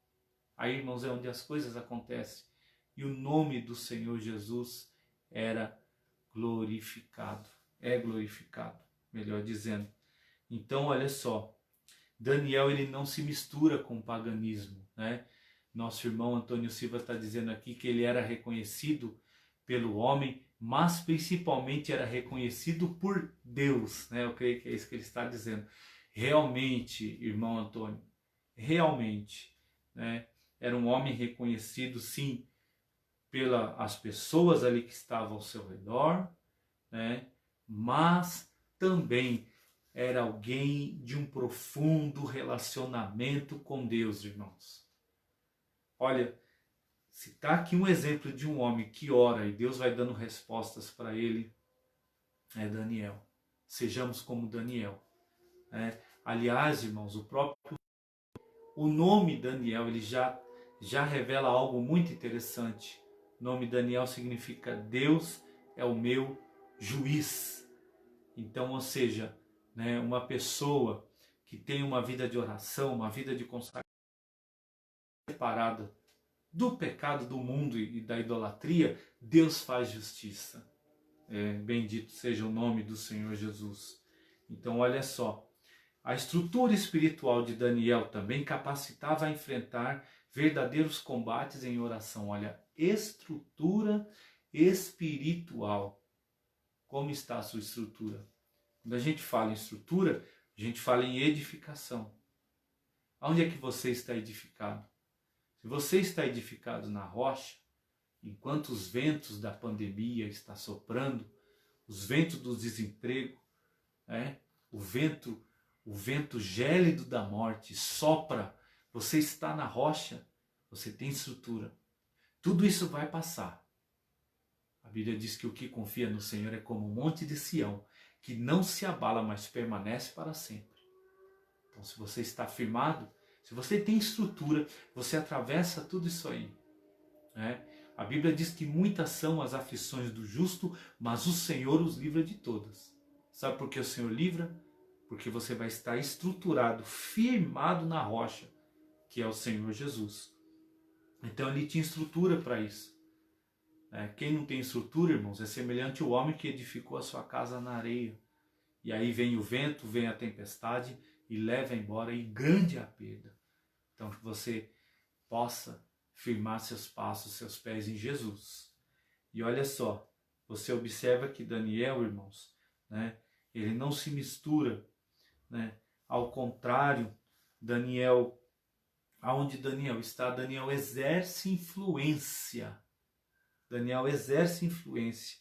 Aí, irmãos, é onde as coisas acontecem. E o nome do Senhor Jesus era glorificado. É glorificado, melhor dizendo. Então, olha só, Daniel, ele não se mistura com o paganismo, né? Nosso irmão Antônio Silva está dizendo aqui que ele era reconhecido pelo homem, mas principalmente era reconhecido por Deus, né? Eu creio que é isso que ele está dizendo. Realmente, irmão Antônio, realmente, né? Era um homem reconhecido, sim, pelas pessoas ali que estavam ao seu redor, né? Mas também era alguém de um profundo relacionamento com Deus, irmãos. Olha, se está aqui um exemplo de um homem que ora e Deus vai dando respostas para ele, é Daniel. Sejamos como Daniel. Aliás, irmãos, o nome Daniel, ele já revela algo muito interessante. O nome Daniel significa Deus é o meu juiz. Então, ou seja, né, uma pessoa que tem uma vida de oração, uma vida de consagração separada do pecado do mundo e da idolatria, Deus faz justiça. Bendito seja o nome do Senhor Jesus. Então, olha só, a estrutura espiritual de Daniel também capacitava a enfrentar verdadeiros combates em oração. Olha, estrutura espiritual. Como está a sua estrutura? Quando a gente fala em estrutura, a gente fala em edificação. Onde é que você está edificado? Se você está edificado na rocha, enquanto os ventos da pandemia estão soprando, os ventos do desemprego, o vento gélido da morte sopra, você está na rocha, você tem estrutura. Tudo isso vai passar. A Bíblia diz que o que confia no Senhor é como um monte de Sião, que não se abala, mas permanece para sempre. Então, se você está firmado, se você tem estrutura, você atravessa tudo isso aí. A Bíblia diz que muitas são as aflições do justo, mas o Senhor os livra de todas. Sabe por que o Senhor livra? Porque você vai estar estruturado, firmado na rocha, que é o Senhor Jesus. Então ele tinha estrutura para isso. Quem não tem estrutura, irmãos, é semelhante ao homem que edificou a sua casa na areia. E aí vem o vento, vem a tempestade e leva embora, e grande é a perda. Então que você possa firmar seus passos, seus pés em Jesus. E olha só, você observa que Daniel, irmãos, ele não se mistura, ao contrário, Daniel, aonde Daniel está, Daniel exerce influência. Daniel exerce influência.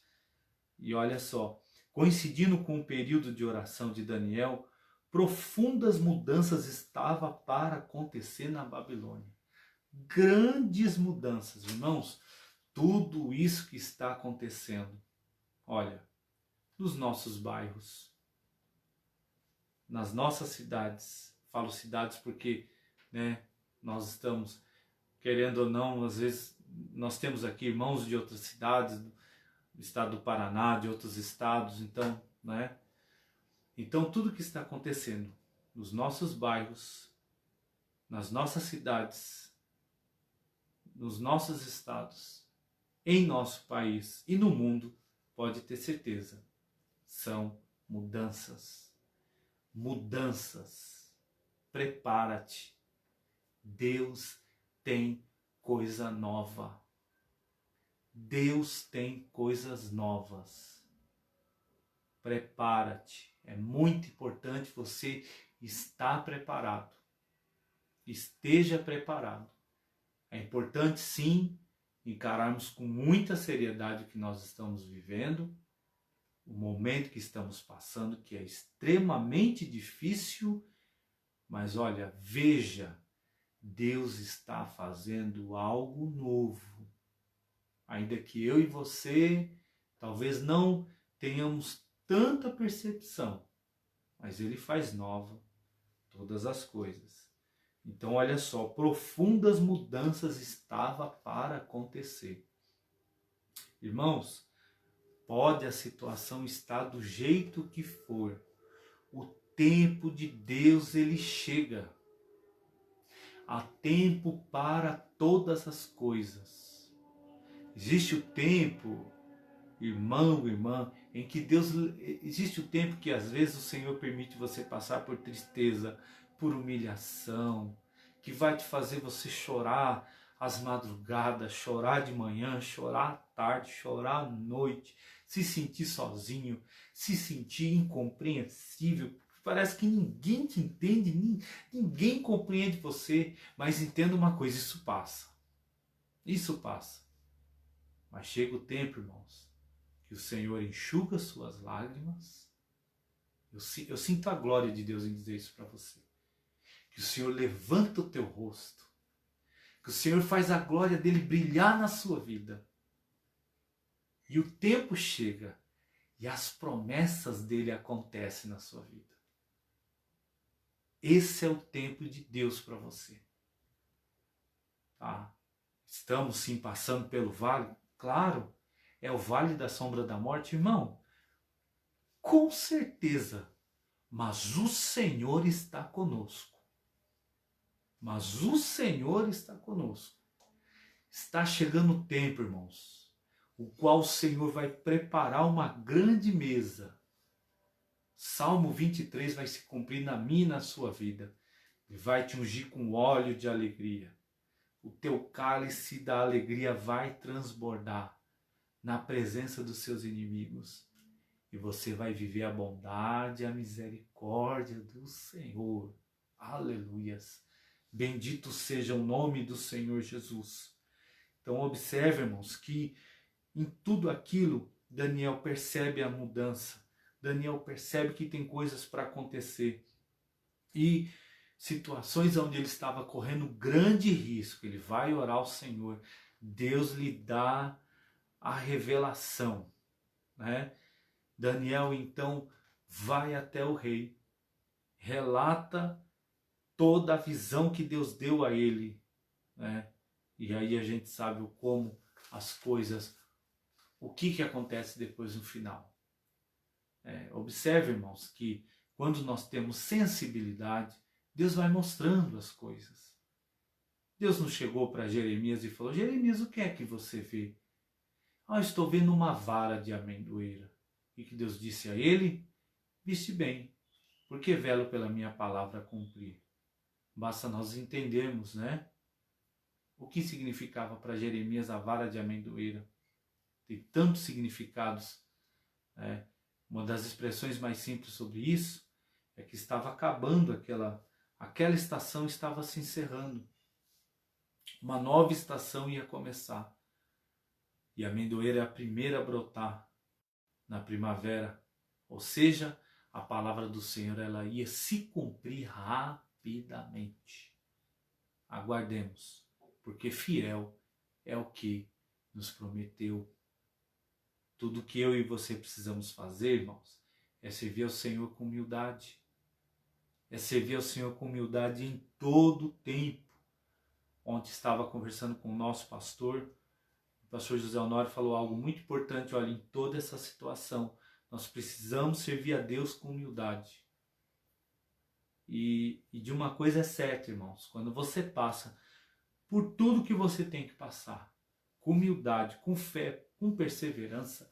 E olha só, coincidindo com o período de oração de Daniel, profundas mudanças estavam para acontecer na Babilônia. Grandes mudanças, irmãos. Tudo isso que está acontecendo, olha, nos nossos bairros, nas nossas cidades. Falo cidades porque, nós estamos, querendo ou não, às vezes nós temos aqui irmãos de outras cidades, do estado do Paraná, de outros estados, então, Então tudo que está acontecendo nos nossos bairros, nas nossas cidades, nos nossos estados, em nosso país e no mundo, pode ter certeza, são mudanças. Mudanças. Prepara-te. Deus tem coisa nova. Deus tem coisas novas. Prepara-te. É muito importante você estar preparado. Esteja preparado. É importante, sim, encararmos com muita seriedade o que nós estamos vivendo, o momento que estamos passando, que é extremamente difícil, mas olha, veja, Deus está fazendo algo novo. Ainda que eu e você talvez não tenhamos tanta percepção, mas Ele faz nova todas as coisas. Então olha só, profundas mudanças estavam para acontecer. Irmãos, pode a situação estar do jeito que for, o tempo de Deus ele chega. Há tempo para todas as coisas. Existe o tempo, irmão, irmã, em que Deus... Existe o tempo que às vezes o Senhor permite você passar por tristeza, por humilhação, que vai te fazer você chorar às madrugadas, chorar de manhã, chorar à tarde, chorar à noite, se sentir sozinho, se sentir incompreensível. Parece que ninguém te entende, ninguém compreende você, mas entenda uma coisa, isso passa. Isso passa. Mas chega o tempo, irmãos, que o Senhor enxuga suas lágrimas. Eu sinto a glória de Deus em dizer isso para você. Que o Senhor levanta o teu rosto. Que o Senhor faz a glória dele brilhar na sua vida. E o tempo chega e as promessas dele acontecem na sua vida. Esse é o tempo de Deus para você. Tá? Estamos sim passando pelo vale? Claro, é o vale da sombra da morte, irmão. Com certeza. Mas o Senhor está conosco. Mas o Senhor está conosco. Está chegando o tempo, irmãos, o qual o Senhor vai preparar uma grande mesa. Salmo 23 vai se cumprir na minha e na sua vida. Ele vai te ungir com óleo de alegria. O teu cálice da alegria vai transbordar na presença dos seus inimigos. E você vai viver a bondade e a misericórdia do Senhor. Aleluias. Bendito seja o nome do Senhor Jesus. Então observe, irmãos, que em tudo aquilo Daniel percebe a mudança. Daniel percebe que tem coisas para acontecer. E situações onde ele estava correndo grande risco, ele vai orar ao Senhor. Deus lhe dá a revelação, Daniel então vai até o rei, relata toda a visão que Deus deu a ele, E aí a gente sabe o como as coisas, o que acontece depois no final. Observe, irmãos, que quando nós temos sensibilidade, Deus vai mostrando as coisas. Deus não chegou para Jeremias e falou: Jeremias, o que é que você vê? Ah, estou vendo uma vara de amendoeira. E que Deus disse a ele: viste bem, porque velo pela minha palavra cumprir. Basta nós entendermos, né? O que significava para Jeremias a vara de amendoeira. Tem tantos significados, né? Uma das expressões mais simples sobre isso é que estava acabando aquela estação, estava se encerrando. Uma nova estação ia começar. E a amendoeira é a primeira a brotar na primavera. Ou seja, a palavra do Senhor ela ia se cumprir rapidamente. Aguardemos, porque fiel é o que nos prometeu. Tudo que eu e você precisamos fazer, irmãos, é servir ao Senhor com humildade. É servir ao Senhor com humildade em todo o tempo. Ontem estava conversando com o nosso pastor, o pastor José Honório falou algo muito importante, olha, em toda essa situação, nós precisamos servir a Deus com humildade. E de uma coisa é certa, irmãos, quando você passa por tudo que você tem que passar, com humildade, com fé, com perseverança,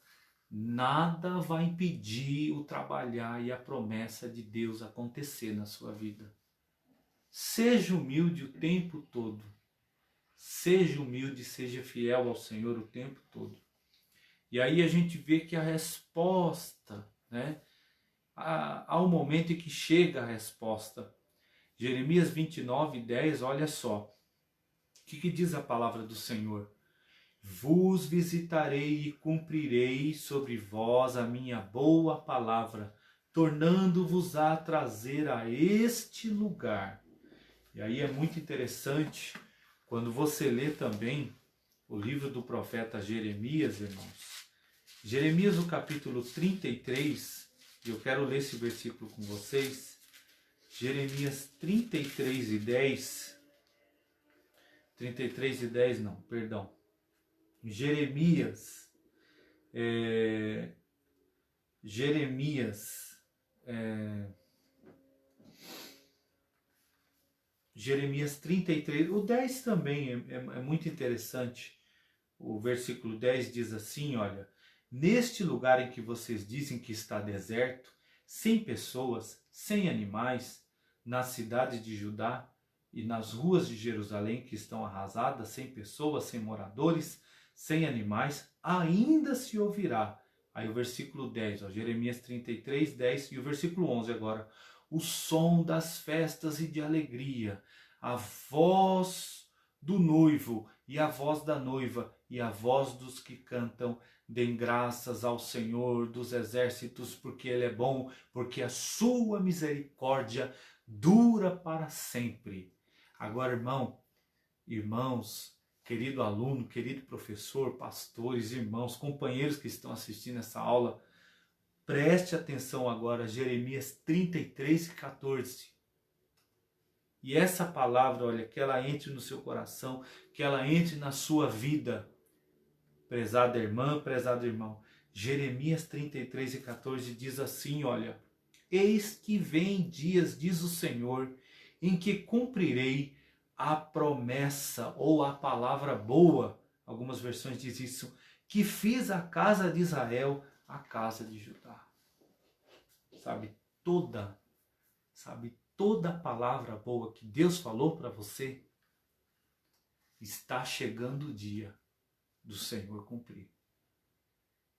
nada vai impedir o trabalhar e a promessa de Deus acontecer na sua vida. Seja humilde o tempo todo. Seja humilde, seja fiel ao Senhor o tempo todo. E aí a gente vê que a resposta, né? Há um momento em que chega a resposta. Jeremias 29:10, olha só. O que diz a palavra do Senhor? Vos visitarei e cumprirei sobre vós a minha boa palavra, tornando-vos a trazer a este lugar. E aí é muito interessante quando você lê também o livro do profeta Jeremias, irmãos. Jeremias, no capítulo 33, e eu quero ler esse versículo com vocês. Jeremias 33:10. 33:10 não, perdão. Jeremias 33, o 10 também é muito interessante. O versículo 10 diz assim, olha, neste lugar em que vocês dizem que está deserto, sem pessoas, sem animais, nas cidades de Judá e nas ruas de Jerusalém que estão arrasadas, sem pessoas, sem moradores, sem animais, ainda se ouvirá. Aí o versículo 10, ó, Jeremias 33:10 e o versículo 11 agora. O som das festas e de alegria, a voz do noivo e a voz da noiva e a voz dos que cantam, deem graças ao Senhor dos exércitos, porque Ele é bom, porque a sua misericórdia dura para sempre. Agora, irmãos, querido aluno, querido professor, pastores, irmãos, companheiros que estão assistindo essa aula, preste atenção agora, Jeremias 33:14. E essa palavra, olha, que ela entre no seu coração, que ela entre na sua vida. Prezada irmã, prezado irmão, Jeremias 33:14 diz assim, olha, eis que vem dias, diz o Senhor, em que cumprirei a promessa ou a palavra boa, algumas versões dizem isso, que fiz à casa de Israel, à casa de Judá. Sabe, toda palavra boa que Deus falou para você, está chegando o dia do Senhor cumprir.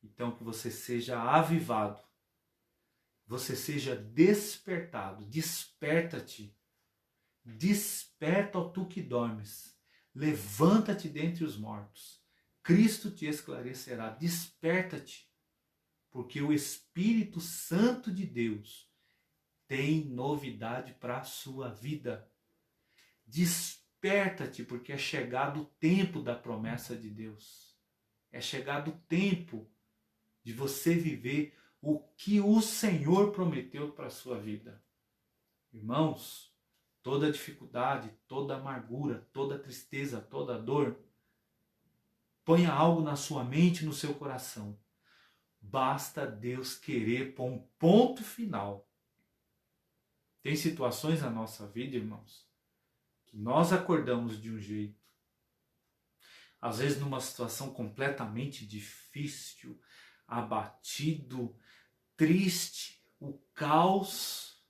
Então que você seja avivado, você seja despertado, desperta-te, desperta, ó tu que dormes, levanta-te dentre os mortos, Cristo te esclarecerá, desperta-te, porque o Espírito Santo de Deus tem novidade para a sua vida. Desperta-te, porque é chegado o tempo da promessa de Deus. É chegado o tempo de você viver o que o Senhor prometeu para a sua vida. Irmãos, toda dificuldade, toda amargura, toda tristeza, toda dor, ponha algo na sua mente, no seu coração. Basta Deus querer pôr um ponto final. Tem situações na nossa vida, irmãos, que nós acordamos de um jeito, às vezes numa situação completamente difícil, abatido, triste, o caos.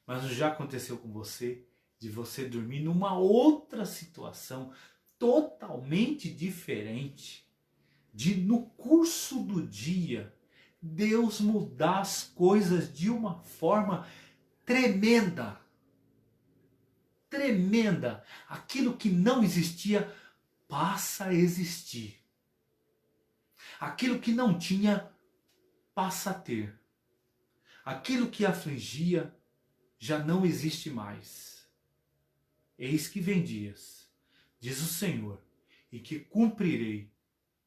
Mas já aconteceu com você de você dormir numa outra situação totalmente diferente, de no curso do dia Deus mudar as coisas de uma forma tremenda. Tremenda. Aquilo que não existia passa a existir. Aquilo que não tinha passa a ter. Aquilo que afligia já não existe mais. Eis que vem dias, diz o Senhor, e que cumprirei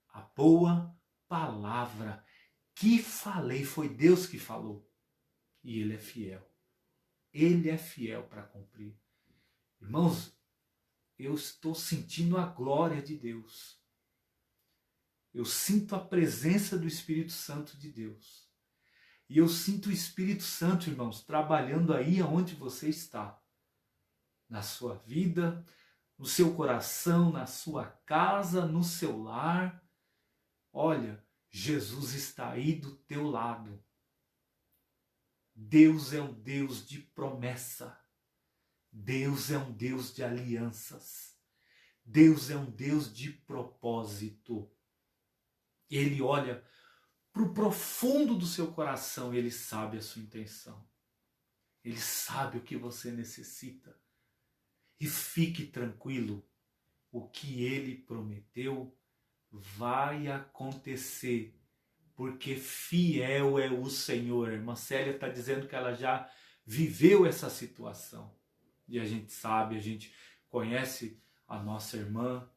a boa palavra que falei. Foi Deus que falou. E Ele é fiel. Ele é fiel para cumprir. Irmãos, eu estou sentindo a glória de Deus. Eu sinto a presença do Espírito Santo de Deus. E eu sinto o Espírito Santo, irmãos, trabalhando aí onde você está. Na sua vida, no seu coração, na sua casa, no seu lar. Olha, Jesus está aí do teu lado. Deus é um Deus de promessa. Deus é um Deus de alianças. Deus é um Deus de propósito. Ele olha para o profundo do seu coração, Ele sabe a sua intenção. Ele sabe o que você necessita. E fique tranquilo, o que Ele prometeu vai acontecer, porque fiel é o Senhor. A irmã Célia está dizendo que ela já viveu essa situação. E a gente sabe, a gente conhece a nossa irmã,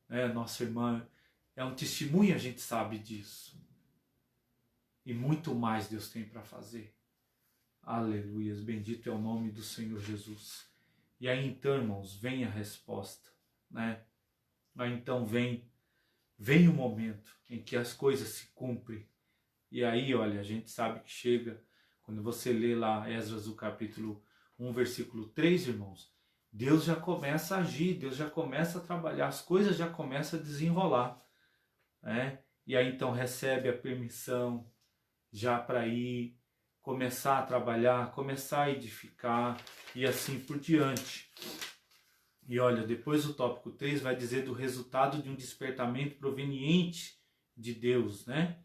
né? A nossa irmã é um testemunho, a gente sabe disso. E muito mais Deus tem para fazer. Aleluias, bendito é o nome do Senhor Jesus. E aí então, irmãos, vem a resposta, né? Aí então vem o momento em que as coisas se cumprem. E aí, olha, a gente sabe que chega, quando você lê lá Esdras, o capítulo 1, versículo 3, irmãos, Deus já começa a agir, Deus já começa a trabalhar, as coisas já começam a desenrolar, né? E aí então recebe a permissão já para ir, começar a trabalhar, começar a edificar e assim por diante. E olha, depois o tópico 3 vai dizer do resultado de um despertamento proveniente de Deus, né?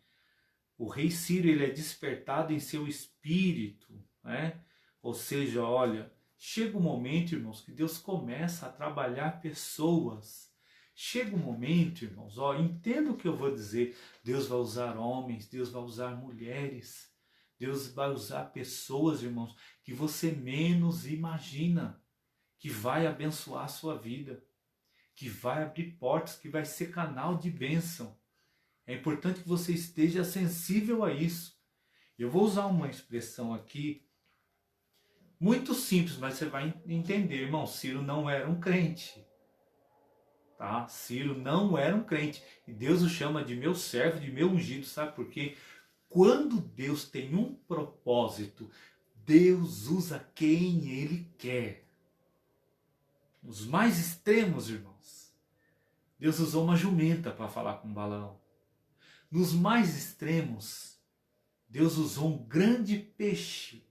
O rei Ciro, ele é despertado em seu espírito, né? Ou seja, olha, chega um momento, irmãos, que Deus começa a trabalhar pessoas. Chega um momento, irmãos, ó, entenda o que eu vou dizer. Deus vai usar homens, Deus vai usar mulheres, Deus vai usar pessoas, irmãos, que você menos imagina, que vai abençoar a sua vida, que vai abrir portas, que vai ser canal de bênção. É importante que você esteja sensível a isso. Eu vou usar uma expressão aqui muito simples, mas você vai entender, irmão. Ciro não era um crente, tá? Ciro não era um crente. E Deus o chama de meu servo, de meu ungido, sabe por quê? Quando Deus tem um propósito, Deus usa quem Ele quer. Os mais extremos, irmãos, Deus usou uma jumenta para falar com Balaão. Nos mais extremos, Deus usou um grande peixe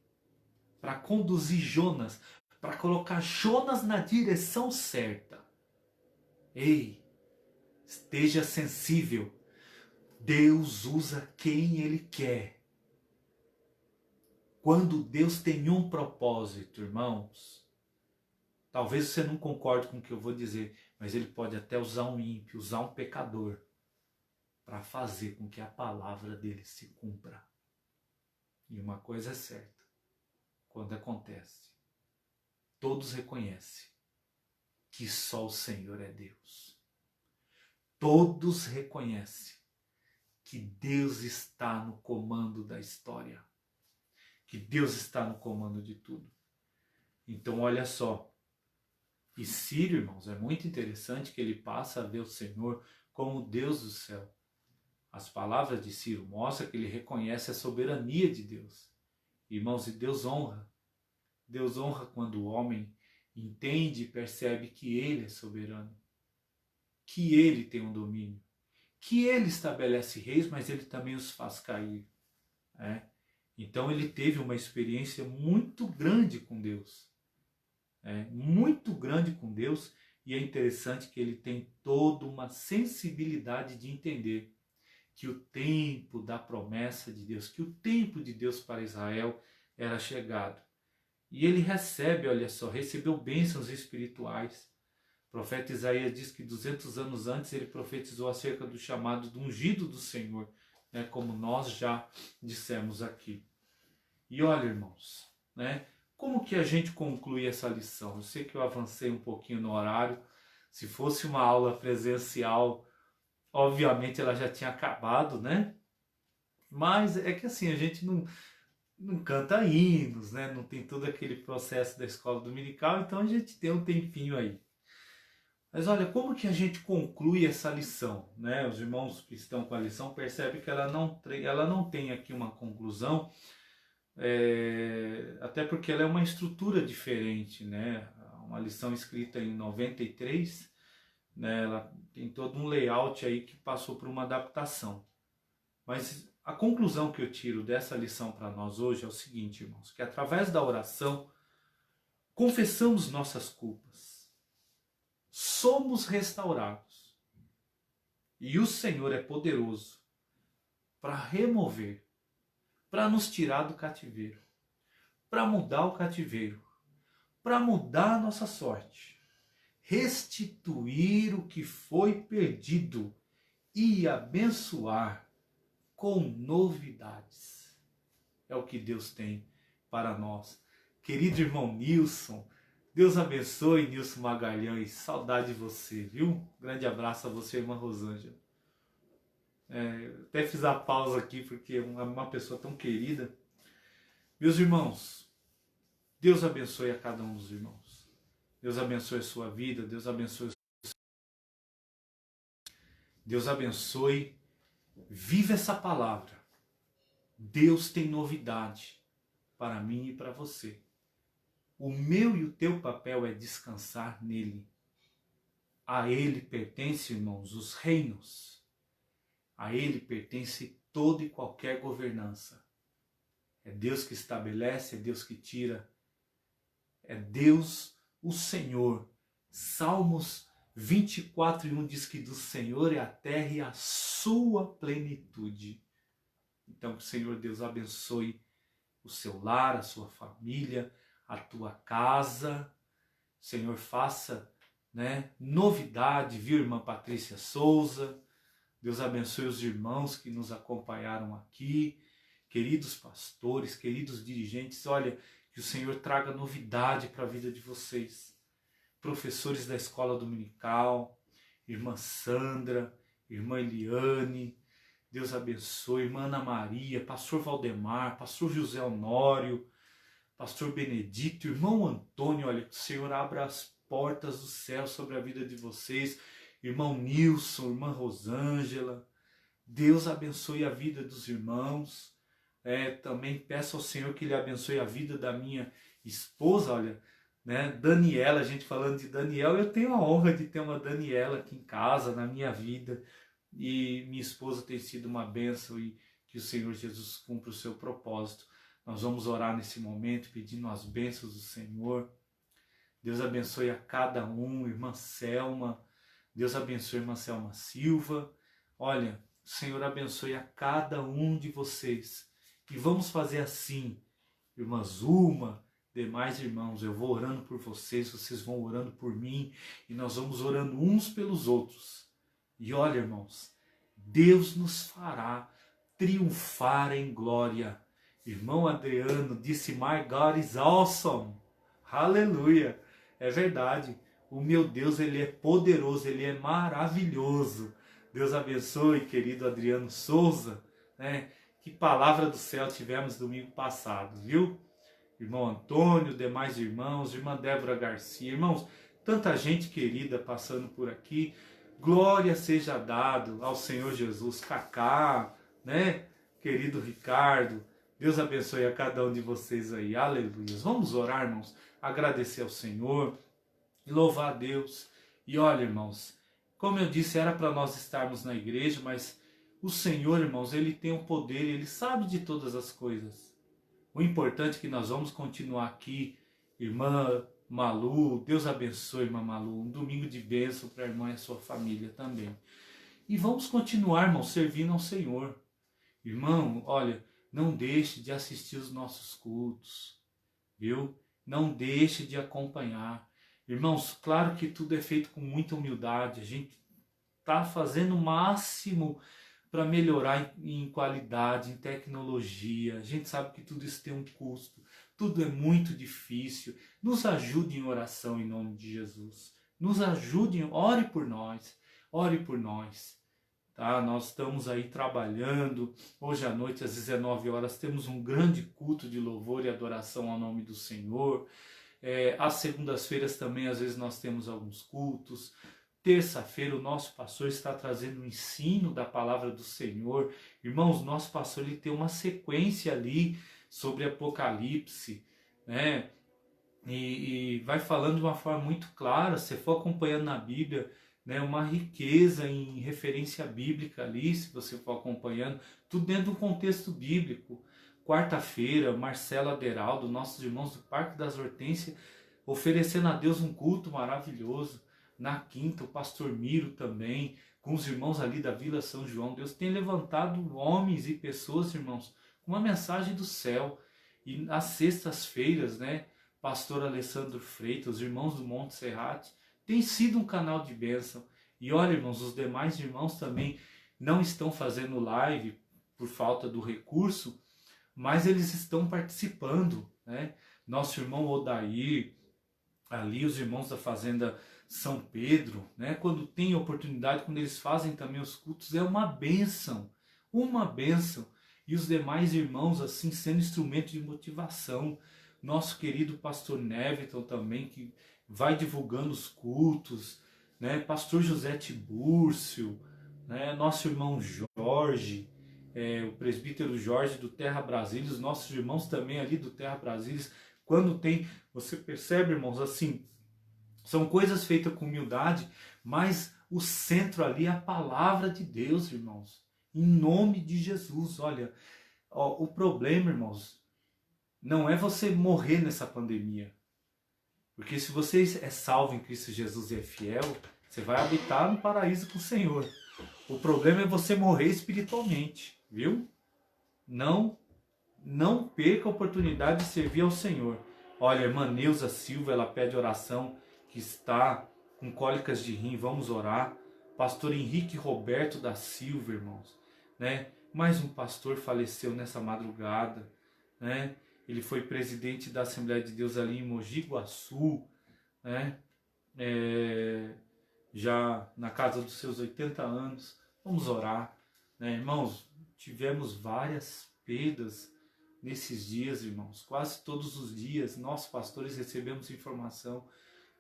para conduzir Jonas, para colocar Jonas na direção certa. Ei, esteja sensível. Deus usa quem Ele quer. Quando Deus tem um propósito, irmãos, talvez você não concorde com o que eu vou dizer, mas Ele pode até usar um ímpio, usar um pecador, para fazer com que a palavra dele se cumpra. E uma coisa é certa, quando acontece, todos reconhecem que só o Senhor é Deus. Todos reconhecem que Deus está no comando da história, que Deus está no comando de tudo. Então olha só, e Ciro, irmãos, é muito interessante que ele passa a ver o Senhor como Deus do céu. As palavras de Ciro mostram que ele reconhece a soberania de Deus. Irmãos, e Deus honra. Deus honra quando o homem entende e percebe que Ele é soberano. que ele tem um domínio, que ele estabelece reis, mas ele também os faz cair. Né? Então ele teve uma experiência muito grande com Deus. Muito grande com Deus, e é interessante que ele tem toda uma sensibilidade de entender que o tempo da promessa de Deus, que o tempo de Deus para Israel era chegado. E ele recebe, olha só, recebeu bênçãos espirituais. O profeta Isaías diz que 200 anos antes ele profetizou acerca do chamado do ungido do Senhor, né, como nós já dissemos aqui. E olha, irmãos, né, como que a gente conclui essa lição? Eu sei que eu avancei um pouquinho no horário. Se fosse uma aula presencial, obviamente ela já tinha acabado, né? Mas é que assim, a gente não canta hinos, né? Não tem todo aquele processo da escola dominical, então a gente tem um tempinho aí. Mas olha, como que a gente conclui essa lição, né? Os irmãos que estão com a lição percebem que ela não tem aqui uma conclusão, até porque ela é uma estrutura diferente, né? Uma lição escrita em 93, né? Ela tem todo um layout aí que passou por uma adaptação. Mas a conclusão que eu tiro dessa lição para nós hoje é o seguinte, irmãos, que através da oração confessamos nossas culpas, somos restaurados e o Senhor é poderoso para remover, para nos tirar do cativeiro, para mudar o cativeiro, para mudar a nossa sorte, restituir o que foi perdido e abençoar com novidades. É o que Deus tem para nós. Querido irmão Nilson, Deus abençoe, Nilson Magalhães, saudade de você, viu? Grande abraço a você, irmã Rosângela. Até fiz a pausa aqui porque é uma pessoa tão querida. Meus irmãos, Deus abençoe a cada um dos irmãos. Deus abençoe a sua vida, Deus abençoe. Deus abençoe. Viva essa palavra. Deus tem novidade para mim e para você. O meu e o teu papel é descansar nele. A ele pertence, irmãos, os reinos. A ele pertence toda e qualquer governança. É Deus que estabelece, é Deus que tira. É Deus, o Senhor. Salmos 24:1 diz que do Senhor é a terra e a sua plenitude. Então que o Senhor Deus abençoe o seu lar, a sua família, a tua casa. O Senhor faça, né, novidade, viu, irmã Patrícia Souza? Deus abençoe os irmãos que nos acompanharam aqui, queridos pastores, queridos dirigentes. Olha, que o Senhor traga novidade para a vida de vocês. Professores da escola dominical, irmã Sandra, irmã Eliane, Deus abençoe, irmã Ana Maria, pastor Valdemar, pastor José Honório, pastor Benedito, irmão Antônio. Olha, que o Senhor abra as portas do céu sobre a vida de vocês. Irmão Nilson, irmã Rosângela, Deus abençoe a vida dos irmãos. Também peço ao Senhor que Ele abençoe a vida da minha esposa, olha, né, Daniela. A gente falando de Daniel, eu tenho a honra de ter uma Daniela aqui em casa, na minha vida, e minha esposa tem sido uma bênção, e que o Senhor Jesus cumpra o seu propósito. Nós vamos orar nesse momento, pedindo as bênçãos do Senhor. Deus abençoe a cada um, irmã Selma, Deus abençoe a irmã Selma Silva. Olha, o Senhor abençoe a cada um de vocês. E vamos fazer assim, irmã Zuma, demais irmãos, eu vou orando por vocês, vocês vão orando por mim, e nós vamos orando uns pelos outros. E olha, irmãos, Deus nos fará triunfar em glória. Irmão Adriano disse, My God is awesome. Aleluia. É verdade. O meu Deus, Ele é poderoso, Ele é maravilhoso. Deus abençoe, querido Adriano Souza, né? Que palavra do céu tivemos domingo passado, viu? Irmão Antônio, demais irmãos, irmã Débora Garcia, irmãos, tanta gente querida passando por aqui. Glória seja dado ao Senhor Jesus. Cacá, né? Querido Ricardo, Deus abençoe a cada um de vocês aí. Aleluia. Vamos orar, irmãos, agradecer ao Senhor e louvar a Deus. E olha, irmãos, Como eu disse, era para nós estarmos na igreja, mas o Senhor, irmãos, Ele tem o poder, Ele sabe de todas as coisas. O importante é que nós vamos continuar aqui, irmã Malu, Deus abençoe, irmã Malu, um domingo de bênção para a irmã e a sua família também. E vamos continuar, irmão, servindo ao Senhor. Irmão, olha, não deixe de assistir os nossos cultos, viu? Não deixe de acompanhar. Irmãos, claro que tudo é feito com muita humildade, a gente está fazendo o máximo para melhorar em qualidade, em tecnologia. A gente sabe que tudo isso tem um custo, tudo é muito difícil. Nos ajude em oração em nome de Jesus. Nos ajude, ore por nós, ore por nós. Tá? Nós estamos aí trabalhando. Hoje à noite, às 19 horas, temos um grande culto de louvor e adoração ao nome do Senhor. Às segundas-feiras também, às vezes, nós temos alguns cultos. Terça-feira, o nosso pastor está trazendo o ensino da palavra do Senhor. Irmãos, nosso pastor ele tem uma sequência ali sobre Apocalipse, né? E vai falando de uma forma muito clara. Se for acompanhando na Bíblia, né, uma riqueza em referência bíblica ali, se você for acompanhando, tudo dentro do contexto bíblico. Quarta-feira, Marcelo Aderaldo, nossos irmãos do Parque das Hortênsias, oferecendo a Deus um culto maravilhoso. Na quinta, o pastor Miro também, com os irmãos ali da Vila São João. Deus tem levantado homens e pessoas, irmãos, com uma mensagem do céu. E nas sextas-feiras, né, pastor Alessandro Freitas, os irmãos do Monte Serrate, tem sido um canal de bênção. E olha, irmãos, os demais irmãos também não estão fazendo live por falta do recurso, mas eles estão participando, né? Nosso irmão Odair, ali os irmãos da Fazenda São Pedro, né? Quando tem oportunidade, quando eles fazem também os cultos, é uma bênção, uma bênção. E os demais irmãos, assim, sendo instrumento de motivação. Nosso querido pastor Neviton também, que vai divulgando os cultos, né? Pastor José Tibúrcio, né? Nosso irmão Jorge, o presbítero Jorge do Terra Brasília, os nossos irmãos também ali do Terra Brasília, quando tem, você percebe, irmãos, assim, são coisas feitas com humildade, mas o centro ali é a palavra de Deus, irmãos, em nome de Jesus. Olha, o problema, irmãos, não é você morrer nessa pandemia, porque se você é salvo em Cristo Jesus e é fiel, você vai habitar no paraíso com o Senhor. O problema é você morrer espiritualmente, viu? Não perca a oportunidade de servir ao Senhor. Olha, a irmã Neuza Silva, ela pede oração, que está com cólicas de rim, vamos orar. Pastor Henrique Roberto da Silva, irmãos, né? Mais um pastor faleceu nessa madrugada, né? Ele foi presidente da Assembleia de Deus ali em Mogi Guaçu, né? Já na casa dos seus 80 anos. Vamos orar, né, irmãos? Tivemos várias perdas nesses dias, irmãos. Quase todos os dias, nós pastores recebemos informação,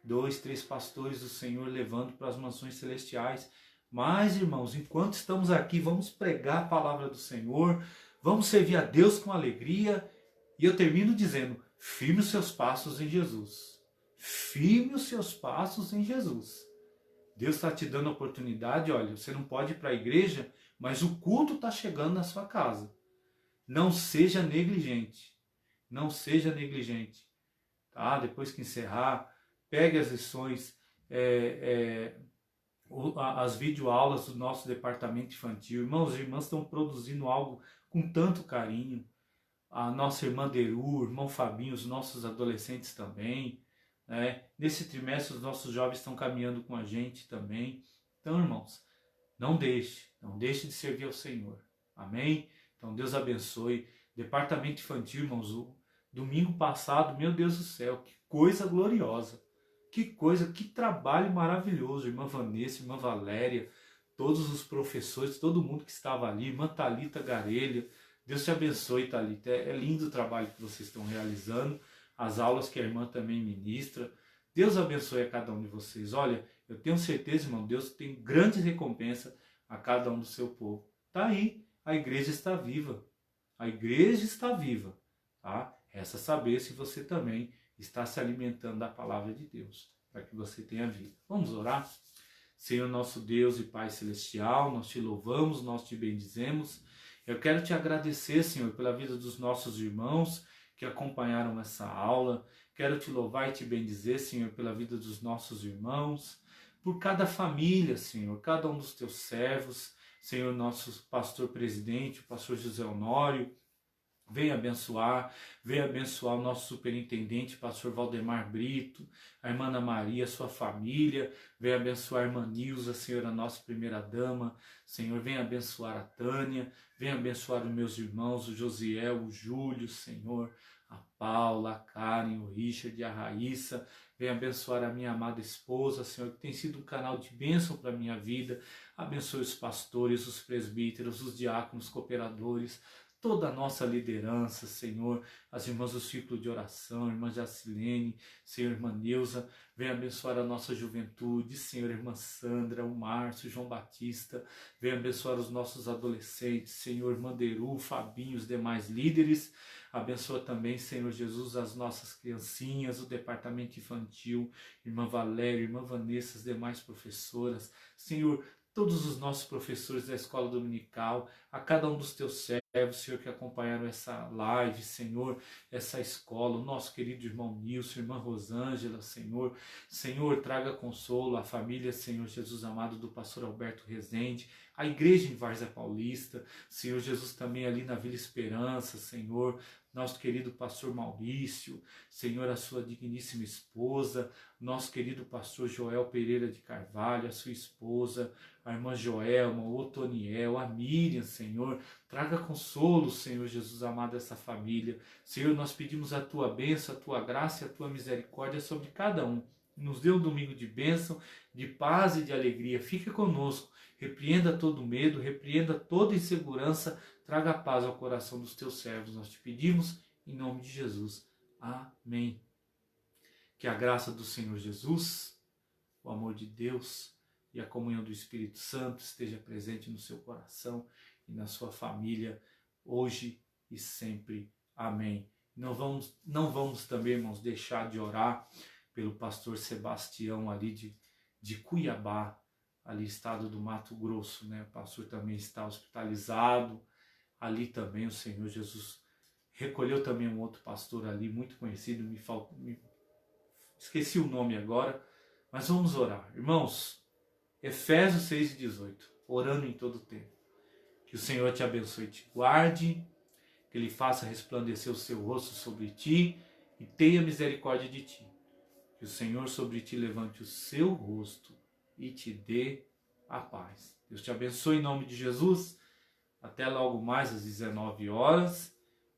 2, 3 pastores do Senhor levando para as mansões celestiais. Mas, irmãos, enquanto estamos aqui, vamos pregar a palavra do Senhor, vamos servir a Deus com alegria. E eu termino dizendo, firme os seus passos em Jesus. Firme os seus passos em Jesus. Deus está te dando a oportunidade, olha, você não pode ir para a igreja, mas o culto está chegando na sua casa. Não seja negligente. Não seja negligente. Tá? Depois que encerrar, pegue as lições, as videoaulas do nosso departamento infantil. Irmãos e irmãs estão produzindo algo com tanto carinho. A nossa irmã Deru, irmão Fabinho, os nossos adolescentes também. Né? Nesse trimestre os nossos jovens estão caminhando com a gente também. Então, irmãos, não deixe de servir ao Senhor. Amém? Então Deus abençoe. Departamento infantil, irmãos, o domingo passado, meu Deus do céu, que coisa gloriosa. Que coisa, que trabalho maravilhoso. Irmã Vanessa, irmã Valéria, todos os professores, todo mundo que estava ali, irmã Thalita Garelha. Deus te abençoe, Thalita. É lindo o trabalho que vocês estão realizando. As aulas que a irmã também ministra. Deus abençoe a cada um de vocês. Olha, eu tenho certeza, irmão, Deus tem grande recompensa a cada um do seu povo. Está aí, a igreja está viva. A igreja está viva. Tá? Resta saber se você também está se alimentando da palavra de Deus, para que você tenha vida. Vamos orar? Senhor nosso Deus e Pai Celestial, nós te louvamos, nós te bendizemos. Eu quero te agradecer, Senhor, pela vida dos nossos irmãos que acompanharam essa aula. Quero te louvar e te bendizer, Senhor, pela vida dos nossos irmãos, por cada família, Senhor, cada um dos teus servos. Senhor, nosso pastor presidente, o pastor José Honório, venha abençoar o nosso superintendente, pastor Valdemar Brito, a irmã Ana Maria, sua família, venha abençoar a irmã Nilza, Senhor, a nossa primeira dama, Senhor, venha abençoar a Tânia, venha abençoar os meus irmãos, o Josiel, o Júlio, Senhor, a Paula, a Karen, o Richard, a Raíssa, venha abençoar a minha amada esposa, Senhor, que tem sido um canal de bênção para a minha vida. Abençoe os pastores, os presbíteros, os diáconos, cooperadores, toda a nossa liderança, Senhor, as irmãs do ciclo de oração, irmã Jacilene, Senhor, irmã Neuza, venha abençoar a nossa juventude, Senhor, irmã Sandra, o Márcio, João Batista, venha abençoar os nossos adolescentes, Senhor, Manderu, Fabinho, os demais líderes, abençoa também, Senhor Jesus, as nossas criancinhas, o departamento infantil, irmã Valéria, irmã Vanessa, as demais professoras, Senhor, todos os nossos professores da escola dominical, a cada um dos teus servos, Senhor, que acompanharam essa live, Senhor, essa escola, o nosso querido irmão Nilson, irmã Rosângela, Senhor, Senhor, traga consolo à família, Senhor Jesus amado, do pastor Alberto Rezende, a igreja em Várzea Paulista, Senhor Jesus, também ali na Vila Esperança, Senhor, nosso querido pastor Maurício, Senhor, a sua digníssima esposa, nosso querido pastor Joel Pereira de Carvalho, a sua esposa, a irmã Joelma, o Otoniel, a Miriam, Senhor, traga consolo, Senhor Jesus amado, a essa família. Senhor, nós pedimos a tua bênção, a tua graça e a tua misericórdia sobre cada um. Nos dê um domingo de bênção, de paz e de alegria. Fique conosco, repreenda todo medo, repreenda toda insegurança, traga paz ao coração dos teus servos. Nós te pedimos em nome de Jesus. Amém. Que a graça do Senhor Jesus, o amor de Deus e a comunhão do Espírito Santo esteja presente no seu coração e na sua família, hoje e sempre. Amém. Não vamos também, irmãos, deixar de orar pelo pastor Sebastião ali de Cuiabá, ali estado do Mato Grosso, né? O pastor também está hospitalizado. Ali também o Senhor Jesus recolheu também um outro pastor ali, muito conhecido, esqueci o nome agora, mas vamos orar. Irmãos, Efésios 6:18, orando em todo tempo. Que o Senhor te abençoe e te guarde, que Ele faça resplandecer o seu rosto sobre ti e tenha misericórdia de ti. Que o Senhor sobre ti levante o seu rosto e te dê a paz. Deus te abençoe em nome de Jesus. Até logo mais às 19 horas.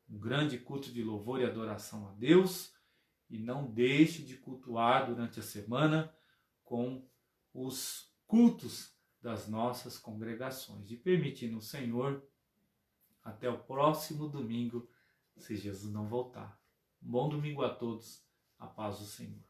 Um grande culto de louvor e adoração a Deus. E não deixe de cultuar durante a semana com os cultos das nossas congregações. E permitindo o Senhor, até o próximo domingo, se Jesus não voltar. Um bom domingo a todos. A paz do Senhor.